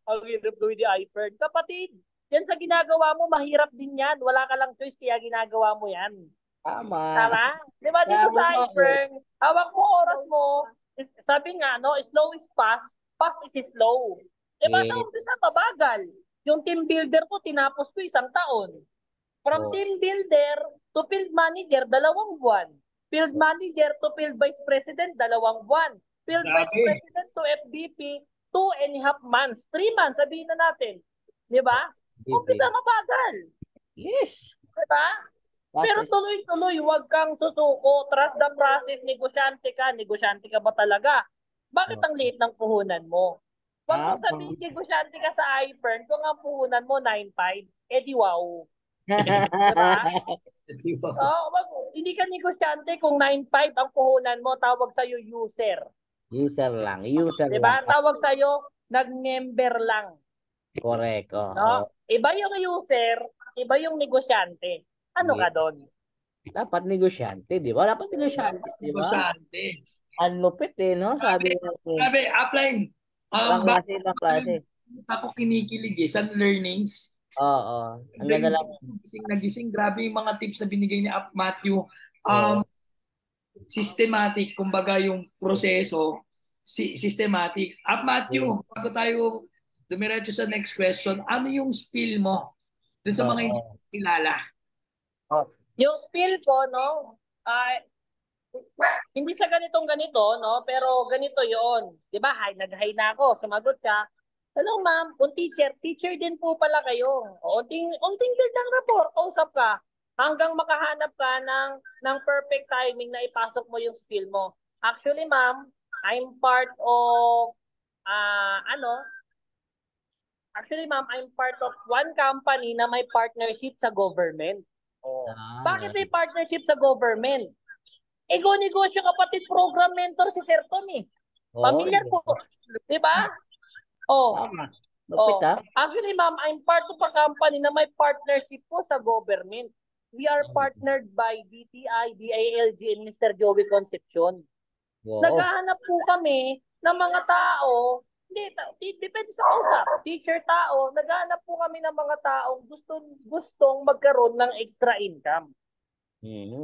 S3: Ang hirap gawin si Hyper. Kapatid, yan sa ginagawa mo, mahirap din yan. Wala ka lang choice, kaya ginagawa mo yan. Tama? Di ba dito sa Hyper, hawak mo oras mo, sabi nga, no, slow is fast, fast is slow. Di ba sa umpisa, mabagal. Yung team builder ko, tinapos ko 1 taon. From
S1: Oh.
S3: team builder to field manager, 2 buwan. Field manager to field vice president, 2 buwan. Field vice
S2: Grabe.
S3: president to FVP, 2.5 months. 3 months, sabihin na natin. Di ba? Umpisa mabagal.
S1: Yes.
S3: Di ba? Pero tuloy-tuloy, huwag kang susuko. Trust the process, negosyante ka. Negosyante ka ba talaga? Bakit ang liit ng puhunan mo? Huwag mong sabihin, negosyante ka sa iFern kung ang puhunan mo 9.5. Eh di wow. Diba? Hindi ka negosyante kung 9.5 ang puhunan mo, tawag sa'yo user.
S1: User lang. User
S3: Diba?
S1: lang.
S3: Tawag sa'yo, nag-member lang.
S1: Correct.
S3: No? Iba yung user, iba yung negosyante. Ano ka doon?
S1: Dapat negosyante, di ba? Dapat negosyante, di ba?
S2: Negosyante.
S1: Ang lupit no? Sabi natin.
S2: Grabe, upline.
S1: Lang klase.
S2: Ako kinikilig sa learnings.
S1: Oo. Ang ganda lang.
S2: Nagising. Grabe yung mga tips na binigay ni Matthew. Systematic, kumbaga yung proseso, systematic. Matthew, bago tayo dumiretso sa next question, ano yung spill mo dun sa mga hindi kilala?
S3: Yung spill ko, no, hindi sa ganito, no, pero ganito yon, di ba? Nag-hi na ako, sumagot siya. Hello ma'am, kung teacher din po pala kayo. Unting build ng rapport, kausap ka hanggang makahanap ka ng perfect timing na ipasok mo yung skill mo. Actually ma'am, I'm part of Actually, ma'am, I'm part of one company na may partnership sa government. Bakit may partnership sa government? Ego negosyo kapatid program mentor si Sir Tom eh. Familiar po. Di ba? Actually, ma'am, I'm part of a company na may partnership po sa government. We are partnered by DTI, DILG, and Mr. Joey Concepcion. Naghahanap po kami ng mga tao. Hindi, depende sa kausap. Teacher tao, naghahanap po kami ng mga taong gustong magkaroon ng extra income.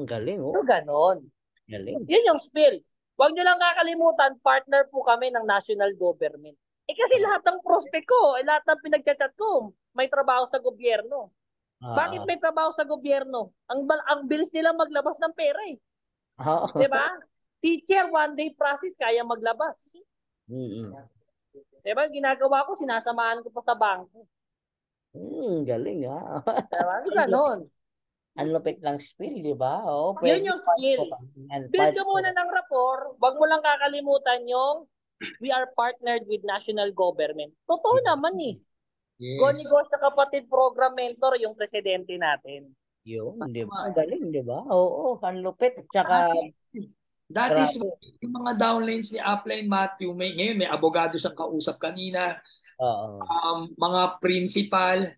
S1: Galing,
S3: So, ganon.
S1: Galing.
S3: Yun yung spill. Huwag nyo lang kakalimutan, partner po kami ng national government. Kasi lahat ng prospect ko, lahat ng pinagchat ko, may trabaho sa gobyerno. Bakit may trabaho sa gobyerno? Ang bilis nilang maglabas ng pera eh. Diba? Teacher, 1-day process, kaya maglabas. Diba? Ginagawa ko, sinasamahan ko pa sa bangko.
S1: Galing
S3: Diba? Ganon.
S1: Ang lupit lang spill, di ba?
S3: Yun yung skill. Build ka muna ng rapport. Huwag mo lang kakalimutan yung we are partnered with national government. Totoo naman eh. Yes. Go-negosyo kapatid program mentor yung presidente natin.
S1: Yun, di ba? Galing, di ba? Oo, ang lupit. Tsaka,
S2: that is yung mga downlines ni Upline Matthew. Ngayon may abogado siyang kausap kanina. Mga principal,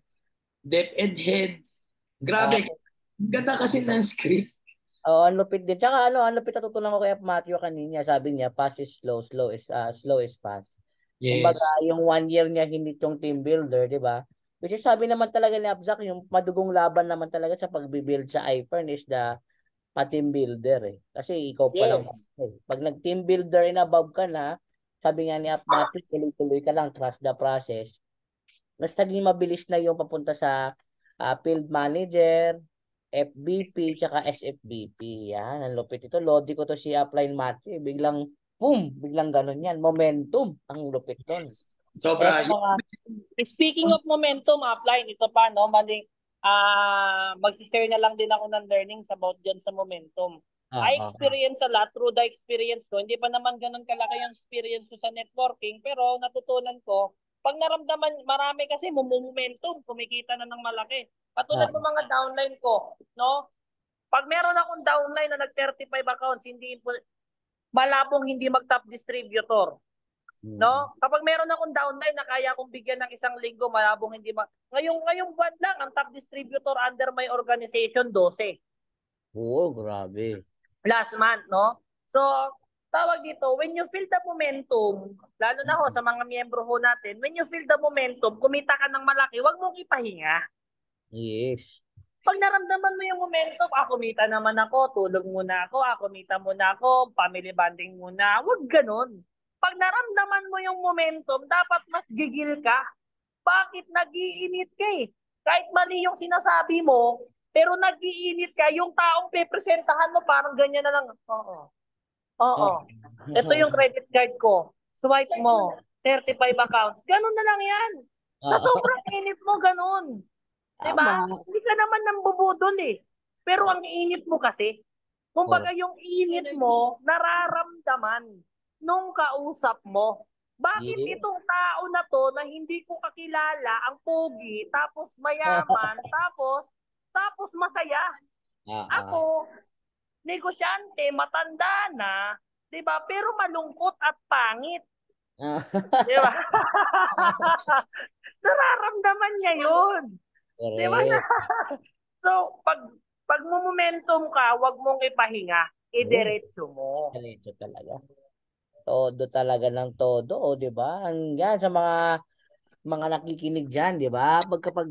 S2: DepEd head. Grabe. Ganda kasi ng script.
S1: Ang lupit din. Tsaka ang lupit natutunan ko kay Matthew kanina. Sabi niya, fast is slow, slow is fast. Yes. Kumbaga, yung 1 year niya hindi yung team builder, di ba? Which is sabi naman talaga ni Abzak, yung madugong laban naman talaga sa pagbibuild sa iFern is the pa-team builder eh. Kasi ikaw pa lang. Pag nag-team builder and above ka na, sabi nga ni Matthew, tuloy-tuloy ka lang, trust the process. Mas naging mabilis na yung papunta sa field manager, FBP, tsaka SFBP. Yan, ang lupit ito. Lodi ko to si Upline Matthew. Biglang, boom, biglang ganun yan. Momentum. Ang lupit to.
S2: Sobra.
S3: Speaking of momentum, Upline, ito pa, no? Mag-share na lang din ako ng learnings about dyan sa momentum. I experience a lot through the experience ko. Hindi pa naman ganun kalaki yung experience ko sa networking, pero natutunan ko, pag naramdaman, marami kasi momentum, kumikita na ng malaki. Katulad ng mga downline ko, no? Pag meron akong downline na nag-35 accounts, malabong hindi mag-top distributor. No? Kapag meron akong downline na kaya akong bigyan ng 1 linggo, malabong hindi ngayong buwan lang, ang top distributor under my organization, 12.
S1: Grabe.
S3: Last month, no? So, tawag dito, when you feel the momentum, lalo na sa mga miyembro natin, when you feel the momentum, kumita ka ng malaki, wag mong ipahinga.
S1: Yes.
S3: Pag naramdaman mo yung momentum, kumita naman ako, tulog muna ako, kumita muna ako, family bonding muna, wag ganun. Pag naramdaman mo yung momentum, dapat mas gigil ka. Bakit nag-iinit ka eh? Kahit mali yung sinasabi mo, pero nag-iinit ka, yung taong pepresentahan mo parang ganyan na lang. Oo. Oo. Ito yung credit card ko. Swipe mo. 35 accounts. Ganun na lang yan. Sa sobrang init mo, ganun. Diba?
S1: Tama.
S3: Hindi ka naman nambubudol eh. Pero ang init mo kasi, kumbaga yung init mo, nararamdaman nung kausap mo. Bakit
S1: Yes.
S3: itong tao na to na hindi ko kakilala, ang pogi, tapos mayaman, tapos masaya. Ako, negosyante, matanda na, 'di ba? Pero malungkot at pangit, 'di ba? Nararamdaman niya 'yun. 'Di ba?
S1: Correct.
S3: So, pag momentum ka, wag mong ipahinga, idiretso mo.
S1: Diretso talaga. Todo talaga ng todo, o 'di ba? Hanggang sa mga nakikinig diyan, 'di ba? Kapag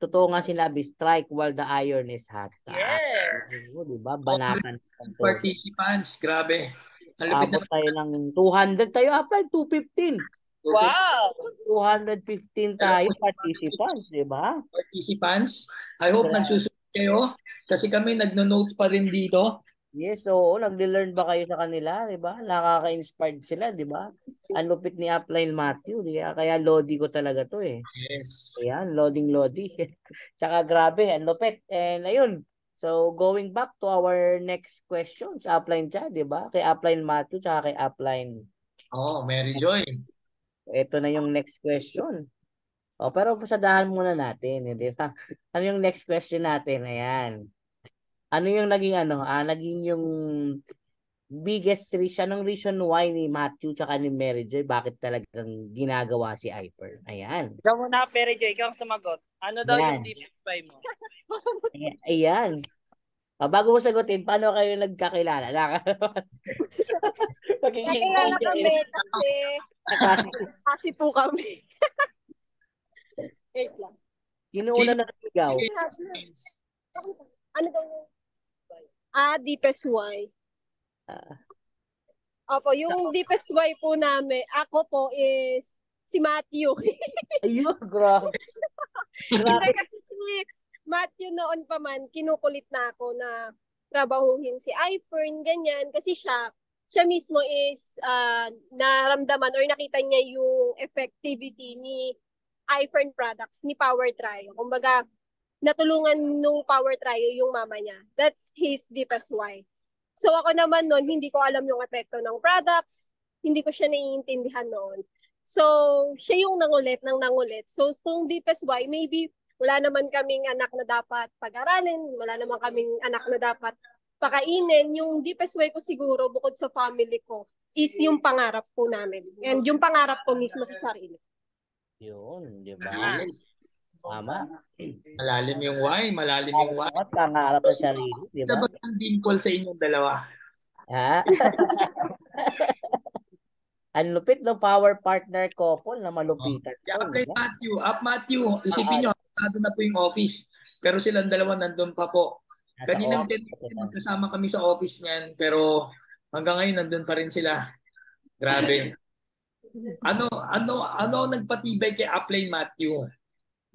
S1: totoo nga sinabi, strike while the iron is hot.
S3: Yes.
S1: O, 'di ba? Banatan ng todo.
S2: Participants, grabe. Malupit
S1: Abot tayo ng 200 tayo, apply 215.
S3: Wow.
S1: 215 tayo participants, 'di ba?
S2: participants. I hope nagsusunod kayo kasi kami nagno-notes pa rin dito.
S1: Yes, oo, nagde-learn ba kayo sa kanila, 'di ba? Nakaka-inspired sila, 'di ba? Ang lupit ni Upline Matthew, kaya lodi ko talaga 'to eh.
S2: Yes.
S1: Ayan, lodi. Tsaka grabe, ang lupit. And ayun. So, going back to our next questions, Upline siya, 'di ba? Kay Upline Matthew tsaka kay Upline.
S2: Oh, Mary Joy.
S1: Ito na yung next question. O, pero pasadahan muna natin, di ba? Ano yung next question natin? Ayan. Ano yung naging yung biggest reason, anong reason why ni Matthew tsaka ni Mary Joy, bakit talagang ginagawa si Ipern? Ayan.
S3: Ikaw muna, Perry Joy, ikaw ang sumagot. Ano daw yung
S1: Yan.
S3: deep buy mo?
S1: Ayan. Bago mo sagutin, paano kayo nagkakilala?
S4: Nakilala kami kasi po kami. Wait lang.
S1: Kinuuna na sigaw.
S4: Ano daw yung deepest why? Opo, yung deepest why po namin, ako po is si Matthew.
S1: Ayun, grabe.
S4: Hindi kasi si Matthew noon pa man, kinukulit na ako na trabahuhin si iFern, ganyan. Kasi siya mismo is naramdaman or nakita niya yung effectivity ni iFern products, ni Power Trio. Kumbaga, natulungan nung Power Trio yung mama niya. That's his deepest why. So ako naman noon, hindi ko alam yung epekto ng products, hindi ko siya naiintindihan noon. So, siya yung nangulit. So, kung deepest why, maybe wala naman kaming anak na dapat pag-aralin, wala naman kaming anak na dapat pakainin. Yung deepest why ko siguro, bukod sa family ko, is yung pangarap po namin. And yung pangarap ko mismo sa sarili.
S1: Yun, di ba? Tama.
S2: Malalim yung why, malalim yung why.
S1: Pangarap sa sarili, di ba?
S2: Dapat ang dimple sa inyong dalawa.
S1: Ha? Ang lupit no, power partner couple na malupitan.
S2: Si Matthew, isipin nyo, na po yung office. Pero silang dalawa nandun pa po. Kaninang magkasama kami sa office niyan, pero hanggang ngayon nandun pa rin sila. Grabe. ano nagpatibay kay Upline Matthew?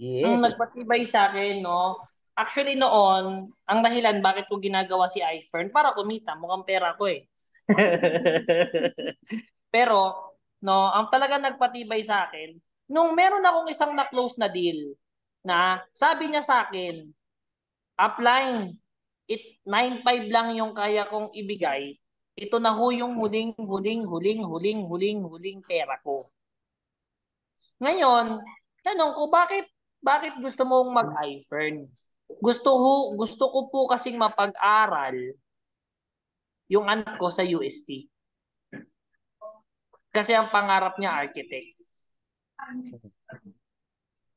S1: Yes.
S3: Ang nagpatibay sa akin, no? Actually noon, ang dahilan bakit ko ginagawa si iFern, para kumita. Mukhang pera ko eh. Pero, no, ang talaga nagpatibay sa akin, nung meron akong isang na-close na deal, na sabi niya sa akin, Upline, 9.5 lang yung kaya kong ibigay. Ito na ho yung huling pera ko. Ngayon, tanong ko, bakit gusto mong mag-iFern? Gusto ko po kasing mapag-aral yung anak ko sa UST. Kasi ang pangarap niya, architect.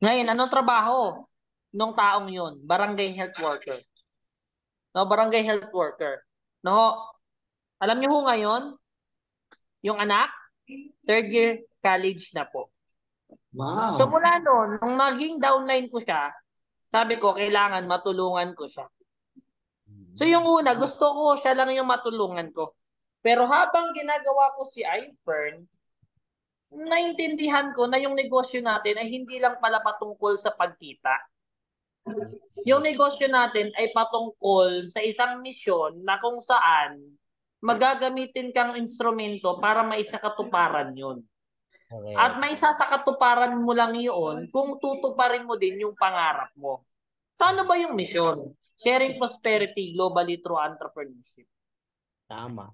S3: Ngayon, anong trabaho nung taong yun? Barangay health worker. No, barangay health worker. No, alam niyo ho ngayon, yung anak, third year college na po.
S2: Wow.
S3: So mula noon, nung naging downline ko siya, sabi ko, kailangan matulungan ko siya. So yung una, gusto ko siya lang yung matulungan ko. Pero habang ginagawa ko si iFern, naintindihan ko na yung negosyo natin ay hindi lang pala patungkol sa pagkita. Yung negosyo natin ay patungkol sa isang misyon na kung saan magagamitin kang instrumento para maisakatuparan yun.
S1: Okay.
S3: At maisasakatuparan mo lang yun kung tutuparin mo din yung pangarap mo. So ano ba yung misyon? Sharing prosperity globally through entrepreneurship.
S1: Tama.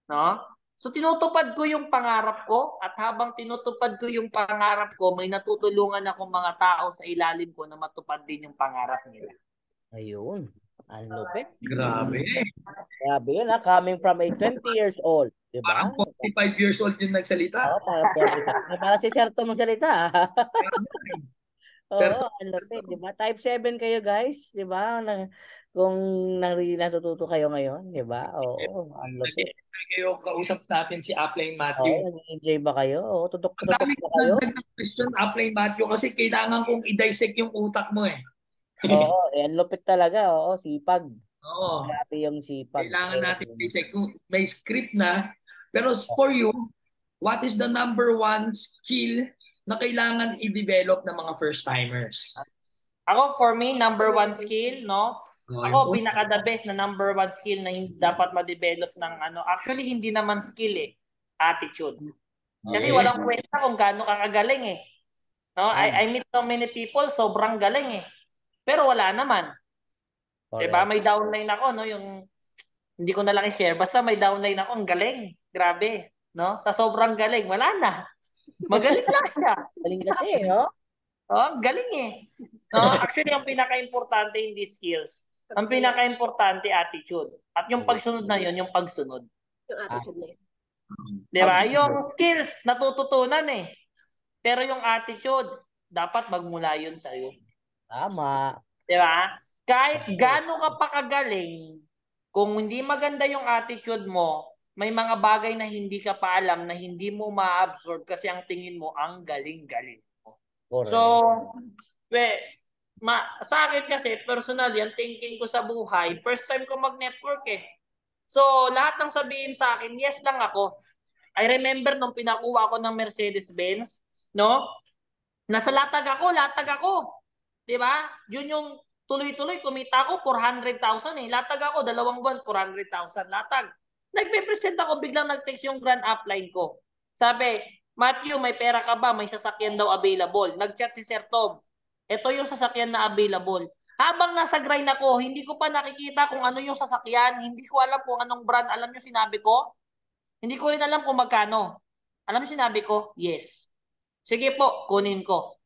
S3: No? So tinutupad ko yung pangarap ko at habang tinutupad ko yung pangarap ko, may natutulungan akong mga tao sa ilalim ko na matupad din yung pangarap nila.
S1: Ayun. Ang lupit.
S2: Grabe.
S1: Grabe yun, ha? Coming from a 20 years old. Diba?
S2: Parang 45 years old yung nagsalita.
S1: Oo, parang 45. Para si Sir Tom magsalita.
S2: Sir,
S1: Oo, ang lupit. Diba? Type 7 kayo, guys. Diba? Kung natututo kayo ngayon. Diba? Oo, ang lupit.
S2: nag-enjoy kayo, kausap natin si Upline Matthew.
S1: Oo, nag-enjoy ba kayo? Oo,
S2: Ang
S1: tutok
S2: dami
S1: ba
S2: kong
S1: kayo?
S2: nagdag question, Upline Matthew, kasi kailangan kong i-dissect yung utak mo eh.
S1: Oo, ang lupit talaga. Oo, sipag.
S2: Oo.
S1: Grabe yung sipag.
S2: Kailangan natin i-dissect. May script na, pero for you, what is the number one skill na kailangan i-develop ng mga first-timers?
S3: Ako, for me, number one skill, no? Ako,
S2: Yung
S3: pinaka-the best na number one skill na dapat ma-develop ng ano. Actually, hindi naman skill eh. Attitude. Kasi
S2: Okay.
S3: walang kwenta kung gaano ka kagaling eh. No? I meet so many people, sobrang galing eh. Pero wala naman. Diba? May downline ako, no? Yung hindi ko na lang i-share. Basta may downline ako, ang galing. Grabe. No? Sa sobrang galing, wala na. Magaling lang siya.
S1: Galing kasi, no?
S3: Oh, galing eh. No? Actually, ang pinaka-importante hindi skills. Ang pinaka-importante attitude. At yung pagsunod na yun, yung pagsunod.
S4: Yung attitude na yun.
S3: Di ba? Yung skills, natututunan eh. Pero yung attitude, dapat magmula yun sa'yo.
S1: Tama.
S3: Di ba? Kahit gaano ka pa kagaling, kung hindi maganda yung attitude mo, may mga bagay na hindi ka pa alam na hindi mo ma-absorb kasi ang tingin mo ang galing-galing.
S1: Correct.
S3: So, sa akin kasi, personal, yung thinking ko sa buhay, first time ko mag-network eh. So, lahat ng sabihin sa akin, yes lang ako. I remember nung pinakuha ko ng Mercedes-Benz, no? Nasa latag ako. 'Di ba? Yun yung tuloy-tuloy kumita ako 400,000 eh. Latag ako 2 buwan 400,000 latag. Nagpe-present ako, biglang nag-text yung grand upline ko. Sabi, Matthew, may pera ka ba? May sasakyan daw available. Nag-chat si Sir Tom. Ito yung sasakyan na available. Habang nasa grind ako, hindi ko pa nakikita kung ano yung sasakyan. Hindi ko alam kung anong brand. Alam niyo sinabi ko? Hindi ko rin alam kung magkano. Alam niyo sinabi ko? Yes. Sige po, kunin ko.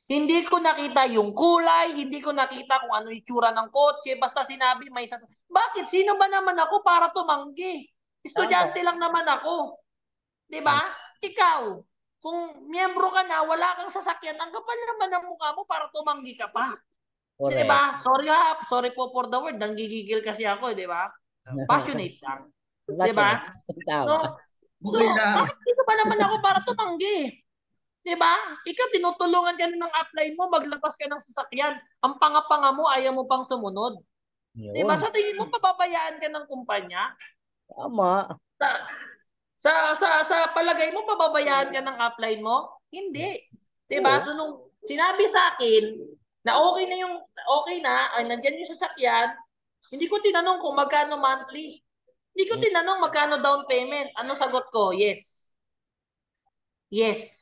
S3: Hindi ko nakita yung kulay, hindi ko nakita kung ano yung itsura ng kotse, basta sinabi may Bakit? Sino ba naman ako para tumanggi? Estudyante lang naman ako. 'Di ba? Ikaw, kung miyembro ka na, wala kang sasakyan, ang kapal naman ng mukha mo para tumanggi ka pa. 'Di ba? Sorry po for the word, nanggigigil kasi ako, 'di ba? Passionate lang. 'Di ba?
S2: Okay lang.
S3: Bakit dito pa naman ako para tumanggi? 'Di ba? Ikaw tinutulungan ka ng upline mo, maglabas ka ng sasakyan. Ang panga-panga mo, ayaw mo pang sumunod. 'Di ba? Sa tingin mo pababayaan ka ng kumpanya?
S1: Tama.
S3: Sa palagay mo pababayaan ka ng upline mo? Hindi. 'Di ba? So nung sinabi sa akin na okay na, ay nandiyan yung sasakyan, hindi ko tinanong kung magkano monthly. Hindi ko tinanong magkano down payment. Ano sagot ko? Yes. Yes.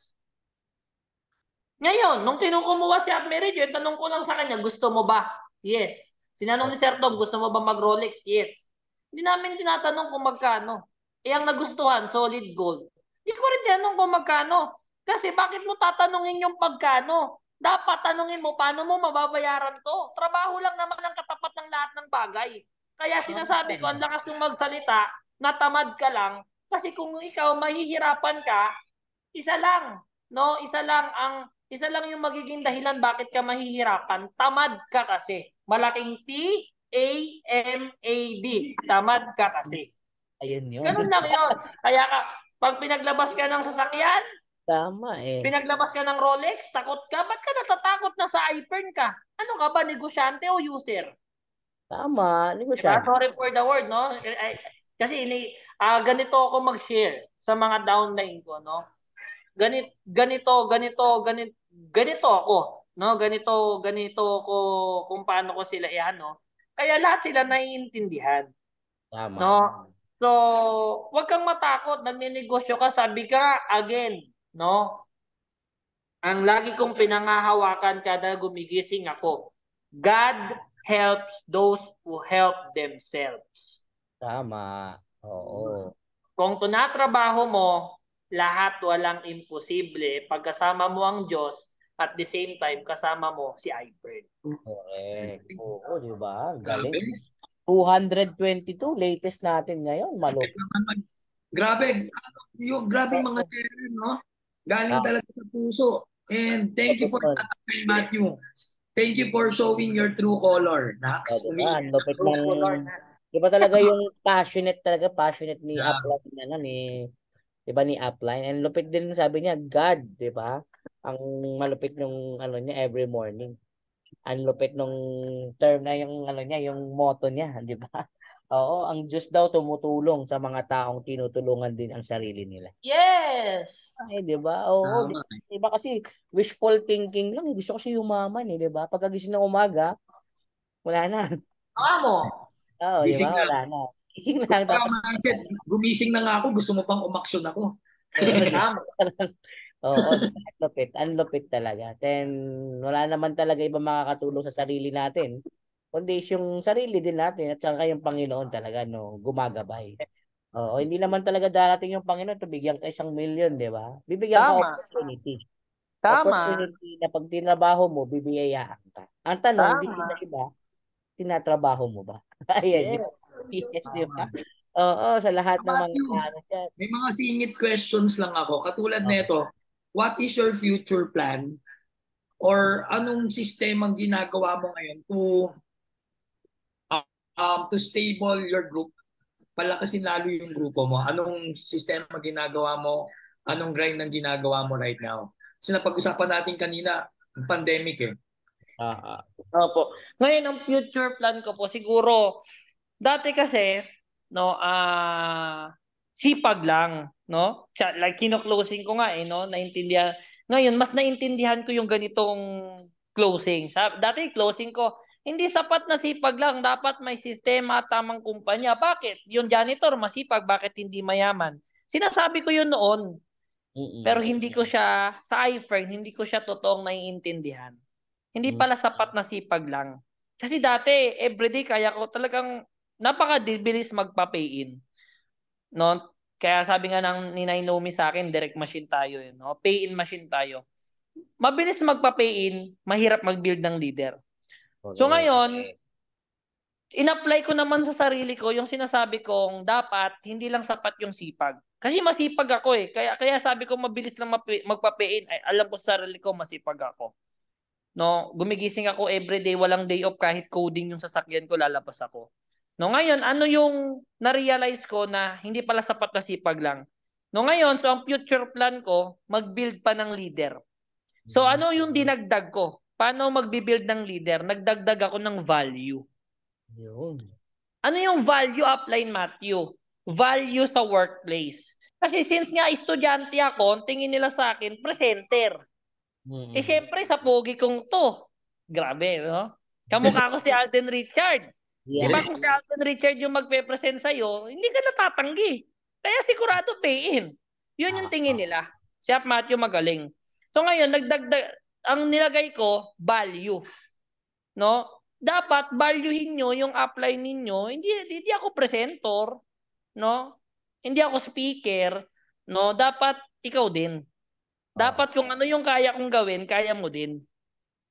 S3: Ngayon, nung kinukumuha si Upmarriage, tanong ko lang sa kanya, gusto mo ba? Yes. Sinanong ni Sir Tom, gusto mo ba mag-Rolex? Yes. Hindi namin tinatanong kung magkano. Ang nagustuhan, solid gold. Hindi ko rin tinanong kung magkano. Kasi bakit mo tatanungin yung pagkano? Dapat tanungin mo, paano mo mababayaran to? Trabaho lang naman ang katapat ng lahat ng bagay. Kaya sinasabi ko, ang lakas ng magsalita, natamad ka lang. Kasi kung ikaw mahihirapan ka, isa lang. No? Isa lang yung magiging dahilan bakit ka mahihirapan. Tamad ka kasi. Malaking T-A-M-A-D. Tamad ka kasi.
S1: Ayun yun.
S3: Ganun lang yun. Kaya pag pinaglabas ka ng sasakyan,
S1: tama eh.
S3: pinaglabas ka ng Rolex, takot ka? Ba't ka natatakot na sa iPhone ka? Ano ka ba, negosyante o user?
S1: Tama. Negosyante.
S3: Diba? Sorry for the word, no? Kasi ganito ako mag-share sa mga downline ko, no?
S5: ganito ako, no? Ganito ko kung paano ko sila iano. Kaya lahat sila naiintindihan,
S1: Tama.
S5: no? So, wag kang matakot, nagninegosyo ka, sabi ka again, no? Ang lagi kong pinangahawakan kada gumigising ako. God helps those who help themselves.
S1: Tama. Oo.
S5: Kung tunatrabaho mo, lahat walang imposible pagkasama mo ang Diyos at the same time kasama mo si Ifred.
S1: Correct. Oo, di ba?
S2: Grabe.
S1: Galing. 222, latest natin ngayon. Malupit.
S2: Grabe. Grabe yung mga share, no? Galing
S1: Ah.
S2: talaga sa puso. And thank you for
S1: Lupit
S2: that, Matthew. Thank you for showing your true color,
S1: nun.
S2: Nax.
S1: Di ba? Ang lupit
S5: True
S1: ng...
S5: color na.
S1: Di ba talaga yung passionate ni
S2: Yeah.
S1: Upline, ano, di ba, ni Upline? And lupit din sabi niya, God, di ba? Ang malupit nung, ano niya, every morning. Ang lupit nung term na yung, ano niya, yung motto niya, di ba? Oo, ang Diyos daw tumutulong sa mga taong tinutulungan din ang sarili nila.
S5: Yes!
S1: Ay, di ba? Oo,
S2: Tama.
S1: di ba kasi wishful thinking lang. Gusto ko siya yumaman, eh, di ba? Pagkagising ng umaga, wala na.
S5: Amo!
S1: Oo, di
S2: Gising
S1: ba?
S2: na.
S1: Wala na. Gising lang.
S2: Kaya
S1: Tapos,
S2: mindset, gumising na nga ako, gusto mo pang umaksyon ako.
S5: Tama.
S1: oo, ang lupit. Ang lupit talaga. Then, wala naman talaga ibang makakatulong sa sarili natin. Kundi yung sarili din natin at saka yung Panginoon talaga, no, gumagabay. Oo, hindi naman talaga darating yung Panginoon to bigyan ka 1,000,000, di ba? Bibigyan ka
S5: Tama.
S1: opportunity.
S5: Tama.
S1: Opportunity na pag tinabaho mo, bibiyayaan ka. Ang tanong, dito
S5: Tama.
S1: sa iba, tinatrabaho mo ba? Ayan,
S5: Yes.
S1: yes, di ba?
S2: Tama.
S1: Oo, sa lahat ng mga
S2: Matthew,
S1: ano dyan.
S2: may mga singit questions lang ako. Katulad
S1: Okay.
S2: nito, what is your future plan? Or anong sistemang ginagawa mo ngayon to stable your group? Palakasin lalo yung grupo mo. Anong sistema ginagawa mo? Anong grind ang ginagawa mo right now? Kasi napag-usapan natin kanina, ang pandemic eh.
S5: Opo. Ngayon, ang future plan ko po, siguro, dati kasi, no, sipag lang, no? Like, kino-closing ko nga no? Naintindihan. Ngayon, mas naintindihan ko yung ganitong closing. Dati, closing ko, hindi sapat na sipag lang. Dapat may sistema at tamang kumpanya. Bakit? Yung janitor, masipag. Bakit hindi mayaman? Sinasabi ko yun noon. Pero hindi ko siya, sa iFriend, hindi ko siya totoong naiintindihan. Hindi pala sapat na sipag lang. Kasi dati, everyday, kaya ko talagang napakabilis magpa-pay-in. No? Kaya sabi nga ng Ninay Nomi sa akin, direct machine tayo. No? Pay-in machine tayo. Mabilis magpa-pay-in, mahirap mag-build ng leader. So ngayon, in-apply ko naman sa sarili ko yung sinasabi kong dapat hindi lang sapat yung sipag. Kasi masipag ako eh. Kaya sabi ko mabilis lang magpa-pay-in. Ay, alam ko sa sarili ko masipag ako. No, gumigising ako everyday, walang day off kahit coding yung sasakyan ko lalabas ako. No, ngayon ano yung na-realize ko na hindi pala sapat na sipag lang. No, ngayon so ang future plan ko, mag-build pa ng leader. So ano yung dinagdag ko? Paano magbi-build ng leader? Nagdagdag ako ng value.
S1: Yun.
S5: Ano yung value upline, Matthew? Value sa workplace. Kasi since nga estudyante ako, tingin nila sa akin, presenter. Eh, syempre, sa pogi kong to. Grabe, no? Kamukha ko si Alden Richard. Di ba kung si Alden Richard yung magpe-present sa'yo, hindi ka natatanggi. Kaya sigurado pay-in. Yun yung tingin nila. Si Matthew magaling. So ngayon, ang nilagay ko, value. No? Dapat valuehin nyo yung upline ninyo. Hindi ako presenter. No? Hindi ako speaker. No? Dapat ikaw din. Dapat kung ano yung kaya kong gawin, kaya mo din.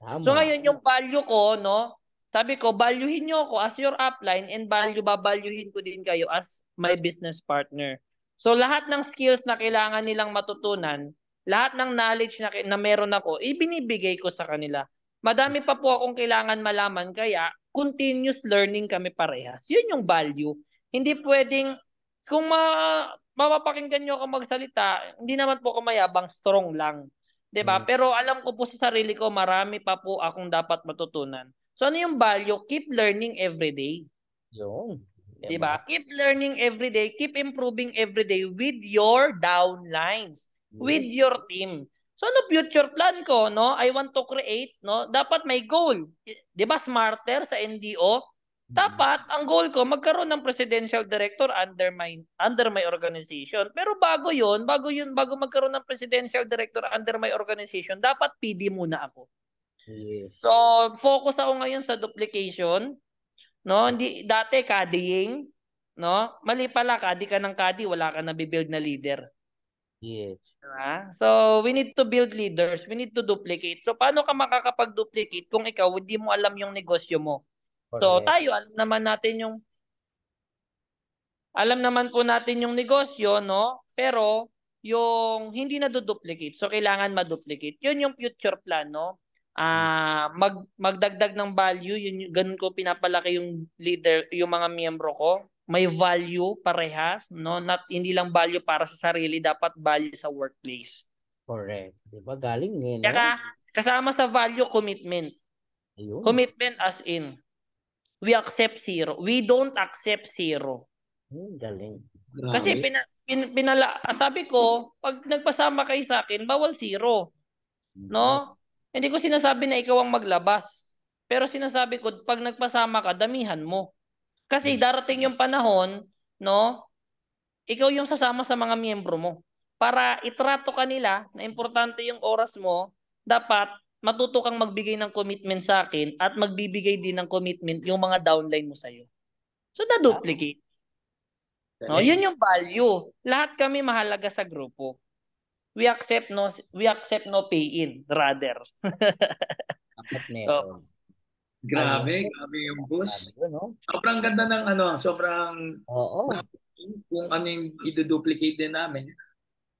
S1: Tama.
S5: So ngayon yung value ko, no? Sabi ko, valuehin nyo ako as your upline and babaluhin ko din kayo as my business partner. So lahat ng skills na kailangan nilang matutunan, lahat ng knowledge na meron ako, ibinibigay ko sa kanila. Madami pa po akong kailangan malaman, kaya continuous learning kami parehas. Yun yung value. Hindi pwedeng, kung mapapakinggan nyo ako magsalita, hindi naman po ako mayabang, strong lang. 'Di ba? Pero alam ko po sa sarili ko, marami pa po akong dapat matutunan. So ano yung value? Keep learning every day.
S1: Yun.
S5: 'Di ba? Keep learning every day, keep improving every day with your downlines. with your team. So ano future plan ko, no? I want to create, no? Dapat may goal. 'Di ba smarter sa NDO? Dapat ang goal ko magkaroon ng presidential director under my organization. Pero bago magkaroon ng presidential director under my organization, dapat PD muna ako.
S1: Yes.
S5: So, focus ako ngayon sa duplication, no? Hindi dati caddying, no? Mali pala, caddy ka ng caddy, wala ka na bibuild na leader.
S1: Yes.
S5: Diba? So, we need to build leaders. We need to duplicate. So, paano ka makakapag-duplicate kung ikaw hindi mo alam yung negosyo mo? So,
S1: Correct.
S5: tayo, alam naman po natin yung negosyo, no? Pero, yung hindi na duplicate. So, kailangan ma-duplicate. Yun yung future plan, no? Magdagdag ng value, ganun ko pinapalaki yung leader, yung mga miyembro ko. May value parehas, no? Hindi lang value para sa sarili, dapat value sa workplace.
S1: Correct. Diba? Galing eh, no?
S5: Tsaka, kasama sa value, commitment.
S1: Ayun.
S5: Commitment as in, we accept zero. We don't accept zero.
S1: Galing.
S5: Kasi sabi ko, pag nagpasama kayo sa akin, bawal zero. No? Hindi ko sinasabi na ikaw ang maglabas. Pero sinasabi ko, pag nagpasama ka, damihan mo. Kasi darating yung panahon, no? Ikaw yung sasama sa mga miyembro mo. Para itrato ka nila na importante yung oras mo, dapat matuto kang magbigay ng commitment sa akin at magbibigay din ng commitment yung mga downline mo sa'yo. So, na-duplicate. No, yun yung value. Lahat kami mahalaga sa grupo. We accept no pay in, rather.
S1: Dapat neto.
S2: Grabe yung boss. Sobrang ganda ng sobrang kung ano yung i-duplicate din namin.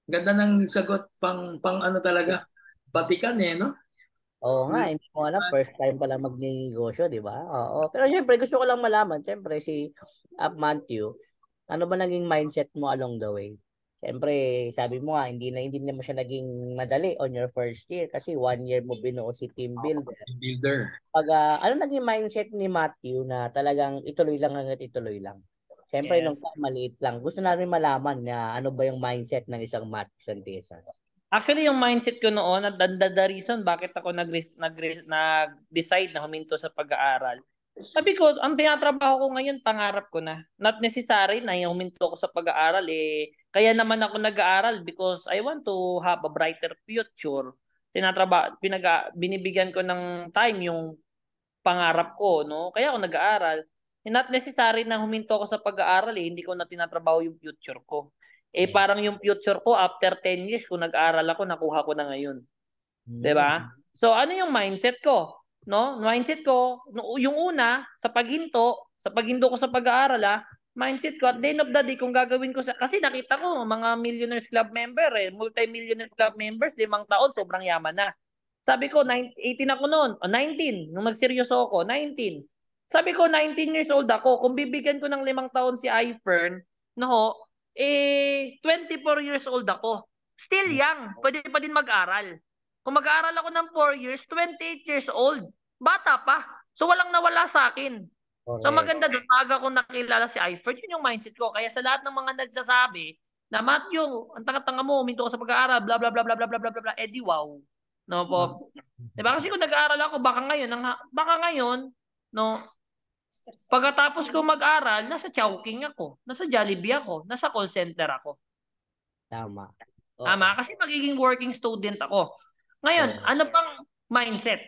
S2: Ganda ng sagot pang talaga. Batikan no?
S1: Oo nga, hindi mo alam, first time pa lang magnegosyo, di ba? Oo. Pero syempre, gusto ko lang malaman, syempre, si Matthew, ano ba naging mindset mo along the way? Syempre, sabi mo nga, hindi na mo siya naging madali on your first year kasi 1 year mo binuo si team builder. Ano naging mindset ni Matthew na talagang ituloy lang hanggat ituloy lang? Syempre, nung maliit lang, gusto namin malaman na ano ba yung mindset ng isang Matthew Santiesa.
S5: Actually, yung mindset ko noon, at the reason bakit ako nag-decide na huminto sa pag-aaral. Sabi ko, ang tinatrabaho ko ngayon, pangarap ko na. Not necessary na yung huminto ko sa pag-aaral. Kaya naman ako nag-aaral because I want to have a brighter future. Binibigyan ko ng time yung pangarap ko, no? Kaya ako nag-aaral. Not necessary na huminto ako sa pag-aaral, hindi ko na tinatrabaho yung future ko. Parang yung future ko, after 10 years, kung nag-aaral ako, nakuha ko na ngayon. Diba? So, ano yung mindset ko? No? Mindset ko, yung una, sa paghinto ko sa pag-aaral, mindset ko, at the end of the day, kung gagawin ko kasi nakita ko, mga Millionaires Club member, multi-millionaire club members, 5 taon, sobrang yaman na. Sabi ko, 18 ako noon, o 19, nung nagseryoso ako, 19. Sabi ko, 19 years old ako, kung bibigyan ko ng 5 taon si iFern, 24 years old ako. Still young. Pwede pa din mag-aral. Kung mag-aaral ako ng 4 years, 28 years old. Bata pa. So, walang nawala sa akin. So, maganda doon. Maaga kong nakilala si iFert. Yun yung mindset ko. Kaya sa lahat ng mga nagsasabi na Matthew, ang tanga-tanga mo, huminto ka sa pag-aaral, blah, blah, blah, blah, blah, blah, blah, blah, di wow. No po. Diba? Kasi kung nag-aaral ako, baka ngayon, no, pagkatapos ko mag-aral, nasa Chowking ako, nasa Jollibee ako, nasa call center ako.
S1: Tama.
S5: Tama, kasi magiging working student ako. Ngayon, ano pang mindset?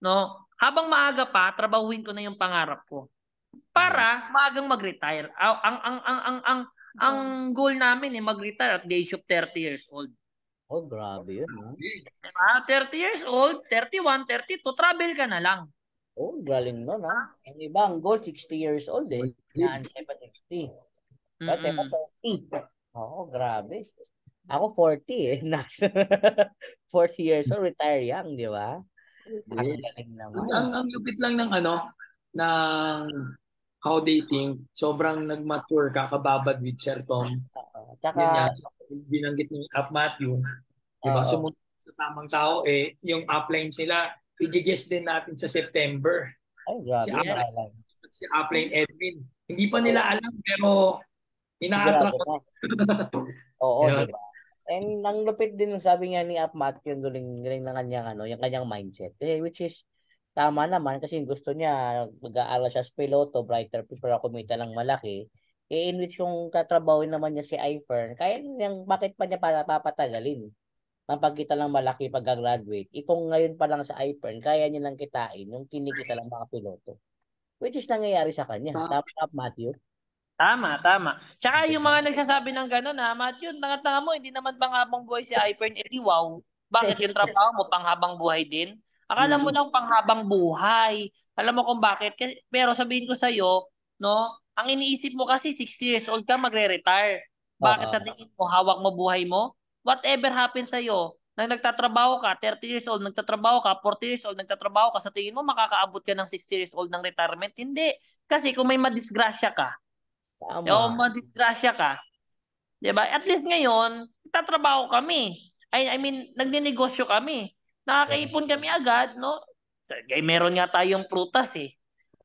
S5: No? Habang maaga pa, trabahuin ko na yung pangarap ko. Para maagang mag-retire. Ang goal namin mag-retire at the age of 30 years old.
S1: Oh, grabe yun.
S5: Diba? 30 years old, 31, 32, travel ka na lang.
S1: Oh, galing nun, Ang iba, ang goal, 60 years old Naansay pa 60. Pati pa 40. Oo, grabe. Ako 40 Next 40 years old, retire young, di ba?
S2: Yes. Ang lupit lang ng ng how they think. Sobrang nag-mature, kakababad with Sir Tom.
S1: Tsaka,
S2: binanggit ni Matthew. Diba? Sumunod sa tamang tao, yung upline sila, i-guess din natin sa September.
S1: Ay, grabe.
S2: Si upline Edwin. Hindi pa nila alam, pero ina-attract ko.
S1: Oo, diba? And ang lupit din ng sabi nga ni Apmat, yung galing ng kanyang yung kanyang mindset. Which is tama naman kasi gusto niya mag-aaral siya sa piloto, brighter fish para kumita lang malaki. In which yung tatrabawin naman niya si iFern, kaya niyang bakit pa niya para papatagalin? Mapagkita lang malaki pagka-graduate. Kung ngayon pa lang sa iFern, kaya niya lang kitain yung kinikita lang mga piloto. Which is nangyayari sa kanya. Tama ka, Matthew?
S5: Tama, tama. Tsaka yung mga nagsasabi ng gano'n, Matthew, tanga-tanga mo, hindi naman panghabang buhay si iFern. Eh di wow. Bakit yung trabaho mo panghabang buhay din? Akala mo lang panghabang buhay. Alam mo kung bakit? Pero sabihin ko sa'yo, no, ang iniisip mo kasi 60 years old ka, magre-retire. Bakit sa
S1: Oo.
S5: tingin mo, hawak mo buhay mo? Whatever happens sa'yo, na nagtatrabaho ka, 30 years old, nagtatrabaho ka, 40 years old, nagtatrabaho ka, sa tingin mo makakaabot ka ng 60 years old ng retirement? Hindi. Kasi kung may madisgrasya ka, o
S1: Tama.
S5: madisgrasya ka, 'di ba? At least ngayon, tatrabaho kami. I mean, nagnenegosyo kami. Nakakaipon kami agad, no? Kaya meron nga tayong prutas eh.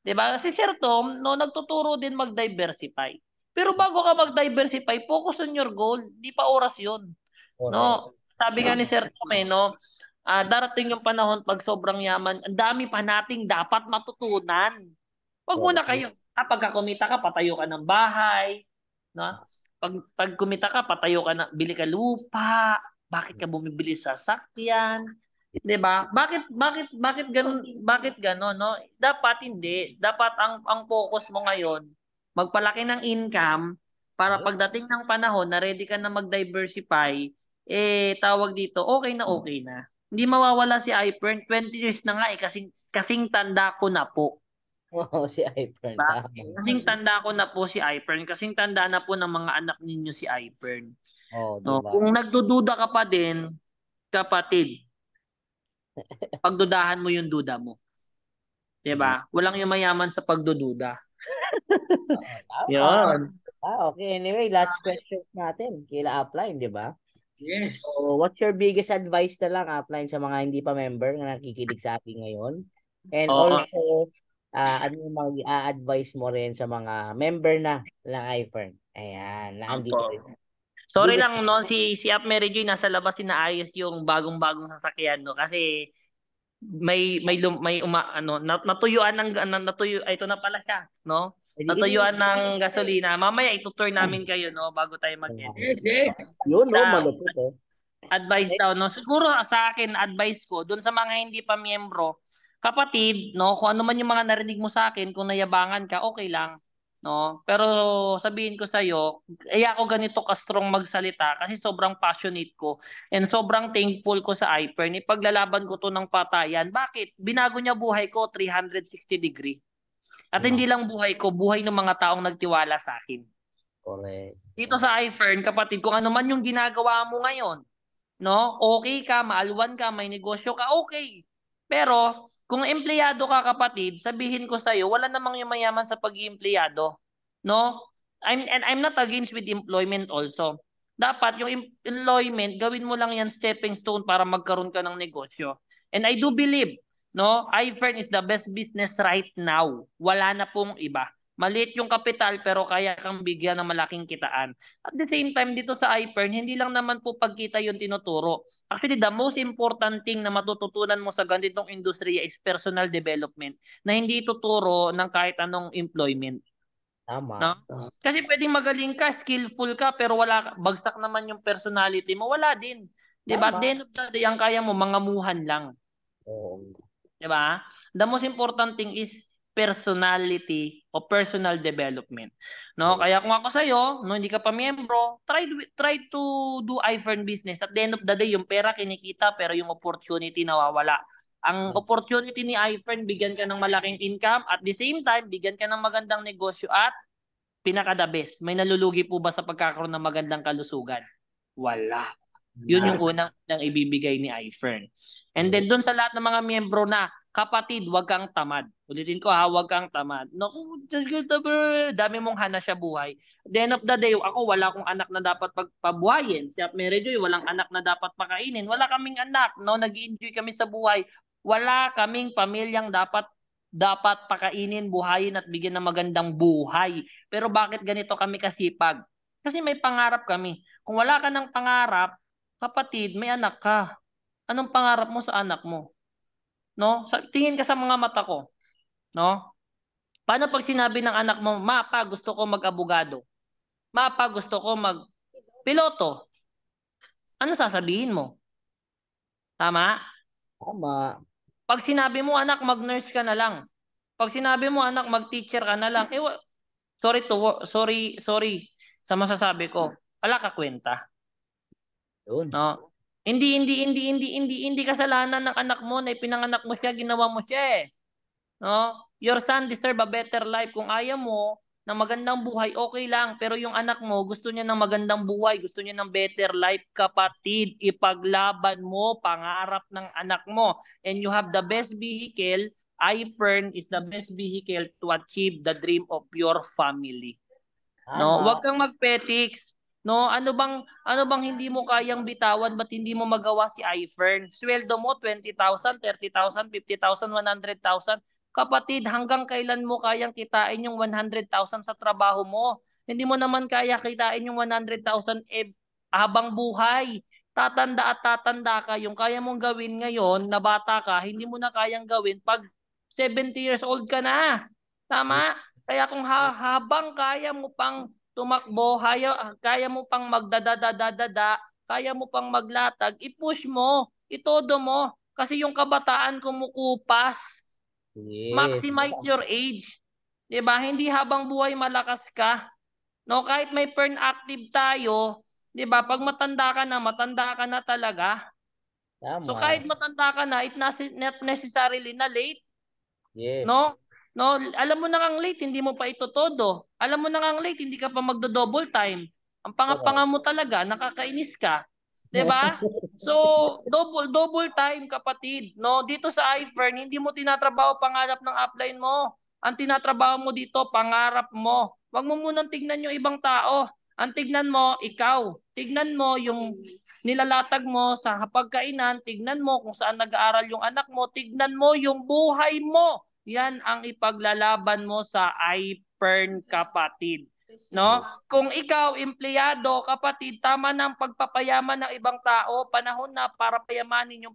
S5: 'Di ba? Si Sir Tom, no, nagtuturo din mag-diversify. Pero bago ka mag-diversify, focus on your goal. Di pa oras 'yun.
S1: Correct.
S5: No? Sabi nga ni Sir Tom no, darating yung panahon pag sobrang yaman, ang dami pa nating dapat matutunan. Wag muna
S1: Correct.
S5: kayo. Kapag kumita ka, patayo ka ng bahay, no? Pag kumita ka, patayo ka na, bili ka lupa. Bakit ka bumibili sa sasakyan? 'Di ba? Bakit ganun, bakit ganun, no? Dapat hindi. Dapat ang focus mo ngayon, magpalaki ng income para pagdating ng panahon na ready ka na mag-diversify, tawag dito, okay na. Hindi mawawala si iPern. 20 years na nga kasing tanda ko na po.
S1: Oo, si iFern.
S5: Ba?
S1: Tama.
S5: Kasing tanda ko na po si iPern. Kasing tanda na po ng mga anak ninyo si iPern.
S1: Oh, di
S5: No?
S1: ba?
S5: Kung nagdududa ka pa din, kapatid, pagdudahan mo yung duda mo. 'Di ba? Walang yumayaman sa pagdududa.
S1: Oo, tama.
S5: Yun.
S1: Okay. Anyway, last question natin. Kila upline, di ba?
S2: Yes.
S1: So, what's your biggest advice na lang upline sa mga hindi pa member na nakikinig sa atin ngayon? And
S5: Oo.
S1: also, ano yung mag-a-advise mo rin sa mga member na ng iFern? Ayan, na andito rin.
S5: Sorry lang no, si Up Mary Joy nasa labas inaayos yung bagong-bagong sasakyan no kasi natuyuan ito na pala siya no. Natuyuan ng gasolina. Mamaya itutur namin kayo no bago tayo mag-end.
S2: Yes, yes.
S1: Yun, no, malupit eh.
S5: Advice daw no. Siguro sa akin advice ko doon sa mga hindi pa miyembro, kapatid no, kung ano man yung mga narinig mo sa akin, kung nayabangan ka, okay lang. No? Pero sabihin ko sa iyo, kaya ako ganito ka-strong magsalita kasi sobrang passionate ko and sobrang thankful ko sa iPern. Ipaglalaban ko to ng patayan. Bakit? Binago niya buhay ko 360 degree. At hindi lang buhay ko, buhay ng mga taong nagtiwala sa akin.
S1: Correct.
S5: Dito sa iFern, kapatid, kung ano man yung ginagawa mo ngayon, no? Okay ka, maalwan ka, may negosyo ka, okay. Pero kung empleyado ka, kapatid, sabihin ko sa iyo, wala namang yumayaman sa pag-iempleyado, no? I'm not against with employment also. Dapat yung employment, gawin mo lang yan stepping stone para magkaroon ka ng negosyo. And I do believe, no, iFern is the best business right now. Wala na pong iba. Maliit yung kapital pero kaya kang bigyan ng malaking kitaan. At the same time, dito sa iFern, hindi lang naman po pagkita yung tinuturo. Actually, the most important thing na matututunan mo sa ganitong industriya is personal development na hindi tuturo ng kahit anong employment.
S1: Tama.
S5: No? Kasi pwedeng magaling ka, skillful ka, pero bagsak naman yung personality mo, wala din. Diba? At the end of the day, ang kaya mo, mangamuhan lang.
S1: Oo.
S5: Diba? The most important thing is personality o personal development. No, kaya kung ako sa iyo, no hindi ka pa miyembro, try to do iFern business. At the end of the day, yung pera kinikita pero yung opportunity nawawala. Ang opportunity ni iFern, bigyan ka ng malaking income, at the same time, bigyan ka ng magandang negosyo, at pinaka-the best, may nalulugi po ba sa pagkakaroon ng magandang kalusugan? Wala. Yun yung unang ibibigay ni iFern. And then doon sa lahat ng mga miyembro na, kapatid, wag kang tamad. Ulitin ko wag kang tamad. Naku, dami mong hana sa buhay. At the end of the day, ako wala akong anak na dapat pagpabuhayin. Si Mary Joy, walang anak na dapat pakainin. Wala kaming anak, no? Nag-enjoy kami sa buhay. Wala kaming pamilyang dapat pakainin, buhayin at bigyan ng magandang buhay. Pero bakit ganito kami kasipag? Kasi may pangarap kami. Kung wala ka ng pangarap, Kapatid, may anak ka. Anong pangarap mo sa anak mo? No? Tingin ka sa mga mata ko, no? Paano pag sinabi ng anak mo, "Ma, pa, gusto ko mag-abogado. Ma, pa, gusto ko mag-piloto." Ano sasabihin mo? Tama?
S1: Tama.
S5: Pag sinabi mo, anak, mag-nurse ka na lang. Pag sinabi mo, anak, mag-teacher ka na lang. Sorry sa masasabi ko. Wala ka kwenta.
S1: Yun.
S5: No? Hindi kasalanan ng anak mo na ipinanganak mo siya, ginawa mo siya eh. No? Your son deserve a better life. Kung ayaw mo ng magandang buhay, okay lang. Pero yung anak mo, gusto niya ng magandang buhay, gusto niya ng better life, kapatid, ipaglaban mo, pangarap ng anak mo. And you have the best vehicle. iFern is the best vehicle to achieve the dream of your family. No,
S1: Tama.
S5: wag kang magpetiks. No, ano bang hindi mo kayang bitawan, ba't hindi mo magawa si iFern? Sweldo mo 20,000, 30,000, 50,000, 100,000. Kapatid, hanggang kailan mo kayang kitain yung 100,000 sa trabaho mo? Hindi mo naman kaya kitain yung 100,000 habang buhay. Tatanda at tatanda ka, yung kaya mong gawin ngayon na bata ka, hindi mo na kayang gawin pag 70 years old ka na. Tama? Kaya kung habang kaya mo pang tumakbo, kaya mo pang magdadadadadada, kaya mo pang maglatag, i-push mo, itodo mo. Kasi yung kabataan kumukupas.
S1: Yes.
S5: Maximize your age. 'Di ba? Hindi habang buhay malakas ka. No, kahit may burn active tayo, 'di ba? Pag matanda ka na talaga. So
S1: Tama.
S5: kahit matanda ka na, not necessarily na late.
S1: Yes.
S5: No? No, alam mo na kang late, hindi mo pa ito todo. Alam mo na kang late, hindi ka pa magdo-double time. Ang panga-panga mo talaga, nakakainis ka. 'Di ba? So, double time kapatid. No, dito sa iFern, hindi mo tinatrabaho pangarap ng upline mo. Ang tinatrabaho mo dito, pangarap mo. Huwag mo munang tignan yung ibang tao. Ang tignan mo, ikaw. Tignan mo yung nilalatag mo sa hapagkainan. Tignan mo kung saan nag-aaral yung anak mo. Tignan mo yung buhay mo. Yan ang ipaglalaban mo sa iFern, kapatid. No? Kung ikaw, empleyado, kapatid, tama ng pagpapayaman ng ibang tao, panahon na para payamanin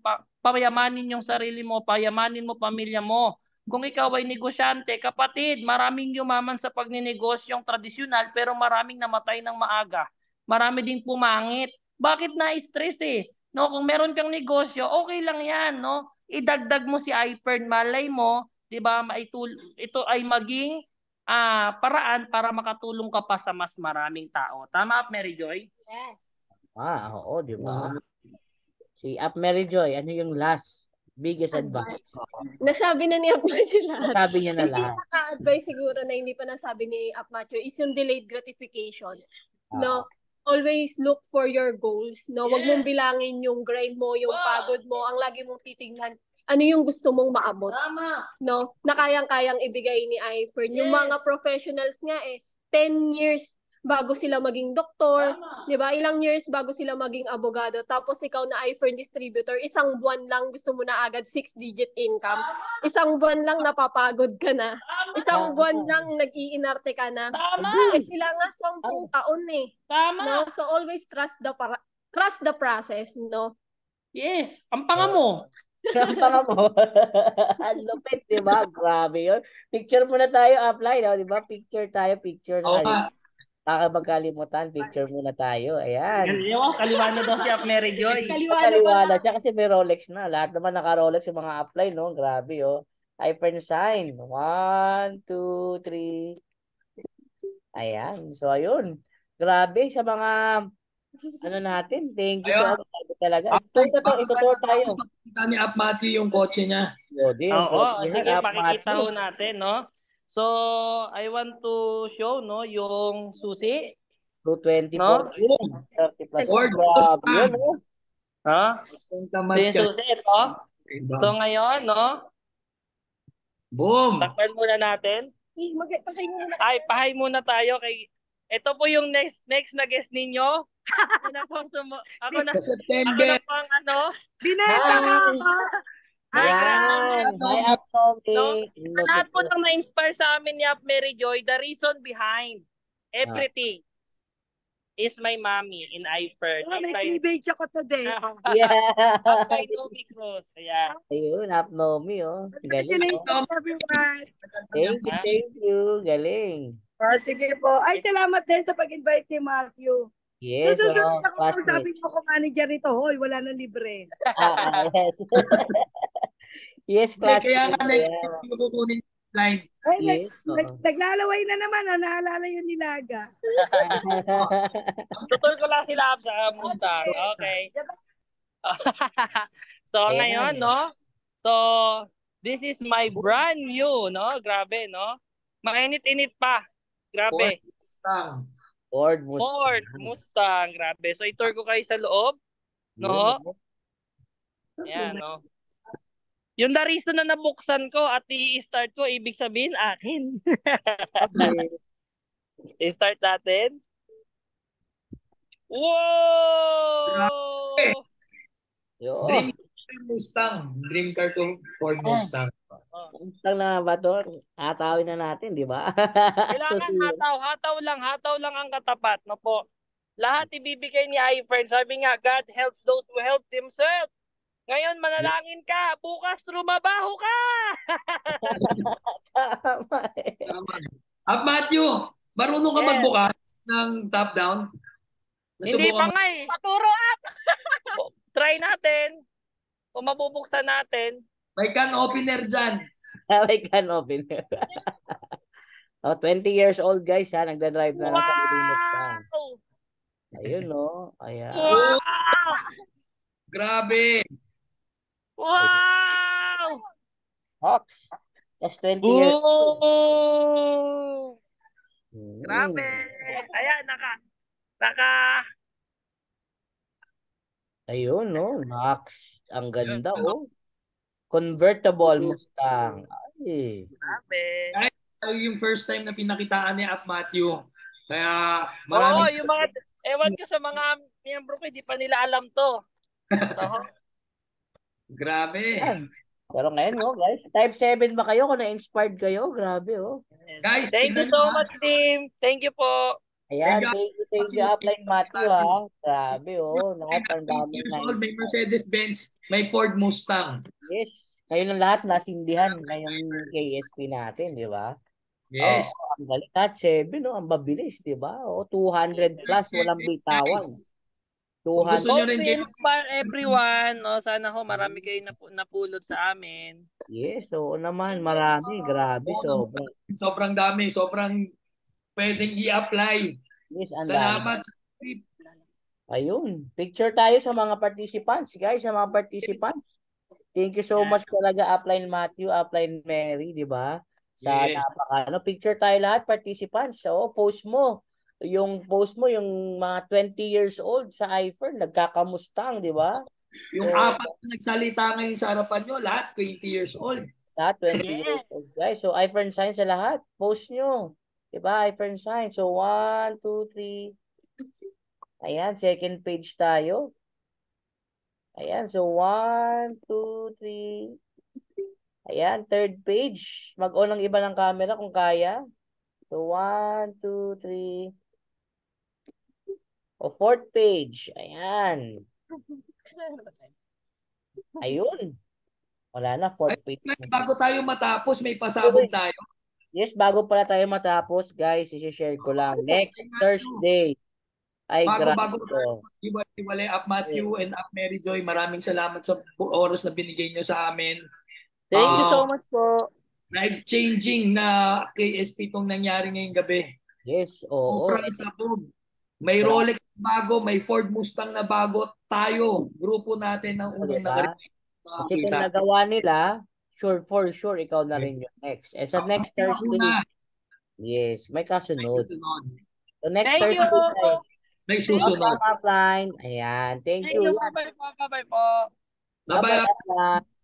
S5: yung sarili mo, payamanin mo pamilya mo. Kung ikaw ay negosyante, kapatid, maraming yumaman sa pagninegosyong tradisyonal pero maraming namatay ng maaga. Marami ding pumangit. Bakit na-stress eh? No, kung meron kang negosyo, okay lang 'yan, no? Idagdag mo si iFern, malay mo, 'di ba? Ito ay maging paraan para makatulong ka pa sa mas maraming tao. Tama, Mary Joy?
S4: Yes.
S1: Oo, di ba? Si Mary Joy, ano yung last biggest advice?
S4: Nasabi na ni Apmacho lahat.
S1: Nasabi niya na
S4: Yung
S1: lahat.
S4: pinaka-advice siguro na hindi pa nasabi ni Apmacho is yung delayed gratification. No? Always look for your goals. No? Huwag mong bilangin yung grind mo, yung pagod mo. Ang lagi mong titignan, ano yung gusto mong maabot.
S5: Tama.
S4: No? Na kayang-kayang ibigay ni iFern. Yung mga professionals nga 10 years bago sila maging doktor, 'di ba? Ilang years bago sila maging abogado. Tapos ikaw na iFern distributor, isang buwan lang gusto mo na agad 6-digit income. Isang buwan lang napapagod ka na. Isang buwan lang nag-iinarte ka na.
S5: Tama.
S4: Sila nga 10 taon eh.
S5: Tama.
S4: No? So always trust the process, no?
S5: Yes, ang panga mo.
S1: Ang panga mo. Ang lupit, di ba? Grabe yun. Picture muna tayo, apply, di ba? Picture tayo, picture.
S2: Oo nga.
S1: Kakabagkalimutan, picture muna tayo. Ayan.
S5: Kaliwa na daw si Mary Joy.
S1: Kaliwala siya kasi may Rolex na. Lahat naman naka-Rolex yung mga apply, no? Grabe, oh. iFern sign. 1, 2, 3. Ayan. So, ayun. Grabe sa mga natin. Thank you so
S2: Ayun.
S1: much talaga.
S2: Ito
S1: tayo.
S2: Nakita ni Up Matthew yung kotse niya.
S5: Oo, sige, pakikita ho natin, no? So, I want to show, no, yung susi.
S1: 224.
S5: No?
S1: 30 plus.
S2: Ford
S1: Grabe yun, no?
S5: Ha? So, yung susi, ito. So, ngayon, no?
S2: Boom!
S5: Takpan muna natin. Pahay muna tayo kay... Ito po yung next na guest ninyo. Ako na po
S2: Sa September.
S5: ako na po ang binenta ka!
S1: Ayan. Hi, Tommy.
S5: Lahat po nang na-inspire sa amin ni Mary Joy, the reason behind everything is my mommy in iFirst.
S6: May cleavage ako today.
S1: Yeah.
S5: Upline Nomi Cruz. Ayan.
S1: Ayun, Apnomi, oh. Galing, oh.
S6: Congratulations, everyone.
S1: Thank you. Galing.
S6: Sige po. Ay, salamat din sa pag-invite ni Matthew.
S1: Yes,
S6: Susunod
S1: oh,
S6: ako kung sabi
S1: classmate.
S6: mo ko manager nito, hoy, wala nang libre.
S1: Yes. Yes,
S2: Kaya
S1: classmate.
S2: nga next week yung kukunin yung line.
S6: Ay,
S1: Yes, oo.
S6: naglalaway na naman, naalala yun ni Laga.
S5: Tutur ko lang sila sa Mustang. Okay. So,
S1: Ayan.
S5: ngayon, no? So, this is my brand new, no? Grabe, no? Mainit-init pa. Grabe.
S2: Mustang.
S1: Ford Mustang.
S5: Ford Mustang. Grabe. So, itour ko kayo sa loob. No? Ayan, no? Yung the reason na nabuksan ko at i-start ko, ibig sabihin, akin. I-start natin. Wow!
S1: Yo.
S2: Dream car Mustang. Dream car to Ford Mustang.
S1: Mustang na ba to? Atawin na natin, di ba?
S5: Kailangan hataw lang ang katapat, no po. Lahat ibibigay ni iFriend. Sabi nga, God helps those who help themselves. Ngayon, manalangin ka. Bukas, trumabaho ka.
S1: Tama eh.
S2: Up Matthew, marunong ka
S5: Yes.
S2: magbukas ng top down?
S5: Hindi pa
S2: Nasubukan mo?
S5: nga eh. Paturo up. Try natin. Kung mabubuksan natin.
S2: May can opener dyan.
S1: May can open. 20 years old guys ha, nagda-drive na ng sariling Mustang.
S5: Wow!
S1: Ayun no. Ayan.
S5: Wow!
S2: Grabe.
S5: Wow!
S1: Hawks. That's 20 years old.
S5: Oh!
S1: Hmm.
S5: Grabe. Ayan, naka.
S1: Ayun no. Max. Ang ganda oh. Convertible Mustang. Ay.
S5: Grabe.
S2: Yung first time na pinakitaan ni Up Matthew. Kaya
S5: Oo,
S2: maraming
S5: yung mga, ewan ko sa mga miyembro ko, hindi pa nila alam to. So,
S2: grabe.
S1: Yan. Pero ngayon oh guys, type 7 ba kayo kung na-inspired kayo? Grabe oh.
S2: Guys,
S5: thank you
S2: tignan
S5: so
S2: nyo,
S5: much, team. Thank you po.
S1: Ayan,
S2: Thank
S1: thank you Upline Matthew ha. Grabe oh, lahat ang
S2: 8
S1: dami
S2: years
S1: na.
S2: old, may Mercedes-Benz, may Ford Mustang.
S1: Yes. Ngayon ang lahat nasindihan ngayong KSP natin, di ba?
S2: Yes.
S1: Oh, ang galing. Lahat 7, no? Ang mabilis, di ba? O, 200 plus, walang bitawan.
S2: Guys, kung gusto
S1: 200.
S2: nyo
S5: Hope
S2: rin
S5: to inspire everyone. No? Sana ho, marami kayo napulot sa amin.
S1: Yes, oo naman. Marami. Grabe, sobra.
S2: sobrang dami, sobrang pwedeng i-apply.
S1: Yes, ang dami.
S2: Salamat sa trip.
S1: Ayun. Picture tayo sa mga participants. Guys, sa mga participants. Thank you so much talaga, Upline Matthew, Upline Mary, di ba? Sa
S2: Yes.
S1: picture tayo lahat, participants. So, post mo. Yung mga 20 years old sa iPhone, nagkakamustang, di ba?
S2: Yung
S1: So,
S2: 4 na nagsalita ngayon sa harapan nyo, lahat 20 years old.
S1: lahat 20 years old, guys. So, iPhone sign sa lahat. Post nyo. Di ba? iPhone sign. So, 1, 2, 3. Ayan, second page tayo. Ayan, so 1, 2, 3. Ayan, third page. Mag-on ang iba ng camera kung kaya. So 1, 2, 3. O fourth page. Ayan. Ayun. Wala na, fourth page.
S2: Bago tayo matapos, may pasabog tayo.
S1: Yes, bago pala tayo matapos, guys, i-share ko lang. Next Thursday. Ay,
S2: Bago
S1: grabe.
S2: tayo iwalay Up Matthew and Up Mary Joy, maraming salamat sa oras na binigay nyo sa amin.
S5: Thank you so much po.
S2: Life-changing na KSP itong nangyari ngayong gabi.
S1: Yes, oo.
S2: Sobrang sabog. May Rolex bago, may Ford Mustang na bago. Tayo, grupo natin ang unang
S1: Diba? Kasi kung nagawa nila, for sure, ikaw na rin yung next. And sa next Thursday, yes, may kasunod. So next
S5: Thank you.
S1: Thursday,
S2: may susunod.
S1: Upline. Ayan, thank you.
S5: Bye-bye po. Bye-bye po.
S2: Bye-bye.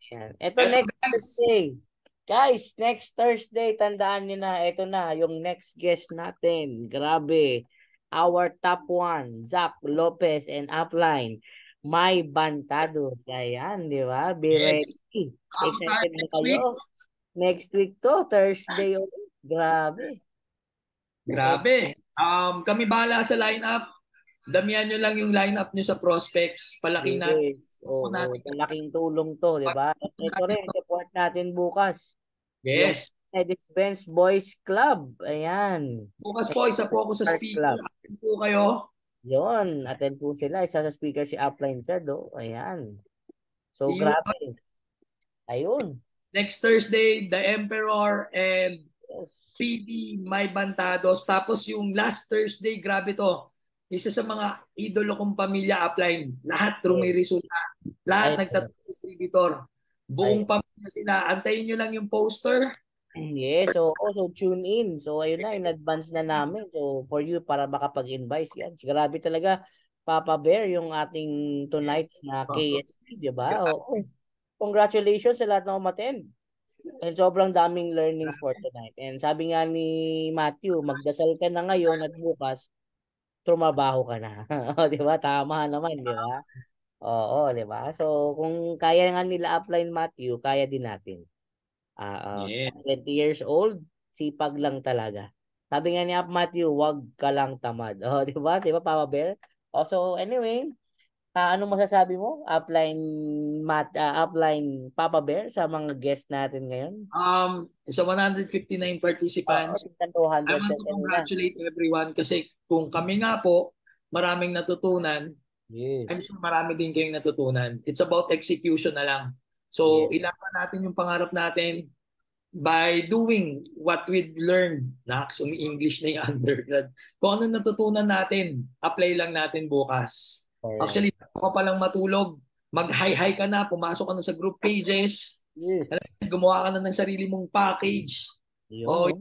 S1: Ayan. Ito next Thursday. Guys, next Thursday, tandaan niyo na, ito na, yung next guest natin. Grabe. Our top 1, Zach Lopez and Upline. May Bantado. Ayan, di ba? Be ready. Excited na kayo. Next week to, Thursday. Grabe.
S2: Grabe. Kami bahala sa lineup. damihan nyo lang yung lineup nyo sa prospects. Palaki natin.
S1: Yes. Oo, malaking tulong to, di ba? At ito rin, support natin bukas. Yung
S2: Yes.
S1: Mercedes-Benz Boys Club. Ayan.
S2: Bukas po, isa po ako sa
S1: Art
S2: speaker.
S1: Club.
S2: Atin po kayo.
S1: Yun, attend po sila. Isa sa speaker si Upline Chad, oh. Ayan. So,
S2: See you
S1: grabe. Ayun.
S2: next Thursday, The Emperor and
S1: Yes.
S2: PD May Bantados. Tapos yung last Thursday, grabe to. Isa sa mga idolo kong pamilya upline. Lahat rumiresulta. Lahat
S1: Ay,
S2: nagtatrip-distributor. Buong pamilya sila. Antayin nyo lang yung poster.
S1: yes, so tune in. So ayun na, in advance na namin. So for you, para makapag-invite yan. Grabe talaga, Papa Bear, yung ating tonight's na KSP, di ba? Oo. Congratulations sa lahat na umattend. And sobrang daming learnings for tonight. And sabi nga ni Matthew, magdasal ka na ngayon at bukas, trumabaho ka na. Di ba? Tama naman, di ba? Oo, di ba? So kung kaya nga nila upline Matthew, kaya din natin.
S2: Yeah.
S1: 20 years old, sipag lang talaga. Sabi nga ni Up Matthew, wag ka lang tamad. Oh, di ba? Di ba, Papa Bear? So anyway, anong masasabi mo? Upline Papa Bear sa mga guest natin ngayon?
S2: Sa 159 participants, I want to congratulate everyone kasi kung kami nga po, maraming natutunan.
S1: Yes.
S2: I'm sure marami din kayong natutunan. It's about execution na lang. So, ilaban natin yung pangarap natin by doing what we learned. Naks, English na yung undergrad. Kung ano natutunan natin, apply lang natin bukas.
S1: Correct.
S2: Actually, ako pa lang matulog, mag-hi-hi ka na, pumasok ka na sa group pages, gumawa ka na ng sarili mong package. O,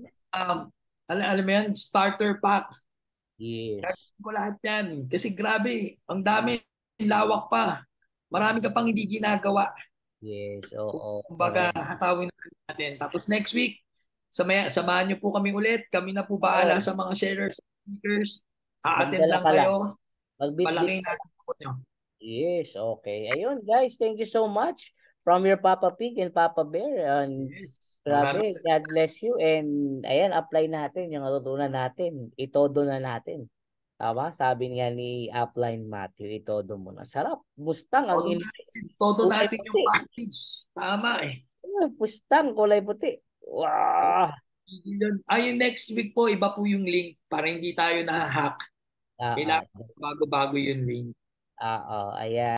S2: alam mo yan, starter pack.
S1: Yes.
S2: Kaya ko lahat yan. Kasi grabe, ang dami, lawak pa. Marami ka pang hindi ginagawa.
S1: Yes, oo.
S2: Kumbaga, hatawin natin. Tapos next week, samahan niyo po kami ulit. Kami na po bahala sa mga sharers, speakers. A-attend lang kayo. Palaki natin po nyo.
S1: Yes, okay. Ayun, guys, thank you so much from your Papa Pig and Papa Bear. And grabe, God bless you. And ayan, apply natin yung natutunan natin. Itodo na natin. Tama? Sabi niya ni Upline Matthew, itodo mo na. Sarap. Mustang ang
S2: Todo natin yung package. Tama eh.
S1: Mustang, kulay puti. Wow!
S2: Yung next week po, iba po yung link para hindi tayo na-hack. Kailangan bago-bago yung link.
S1: Oo, ayan.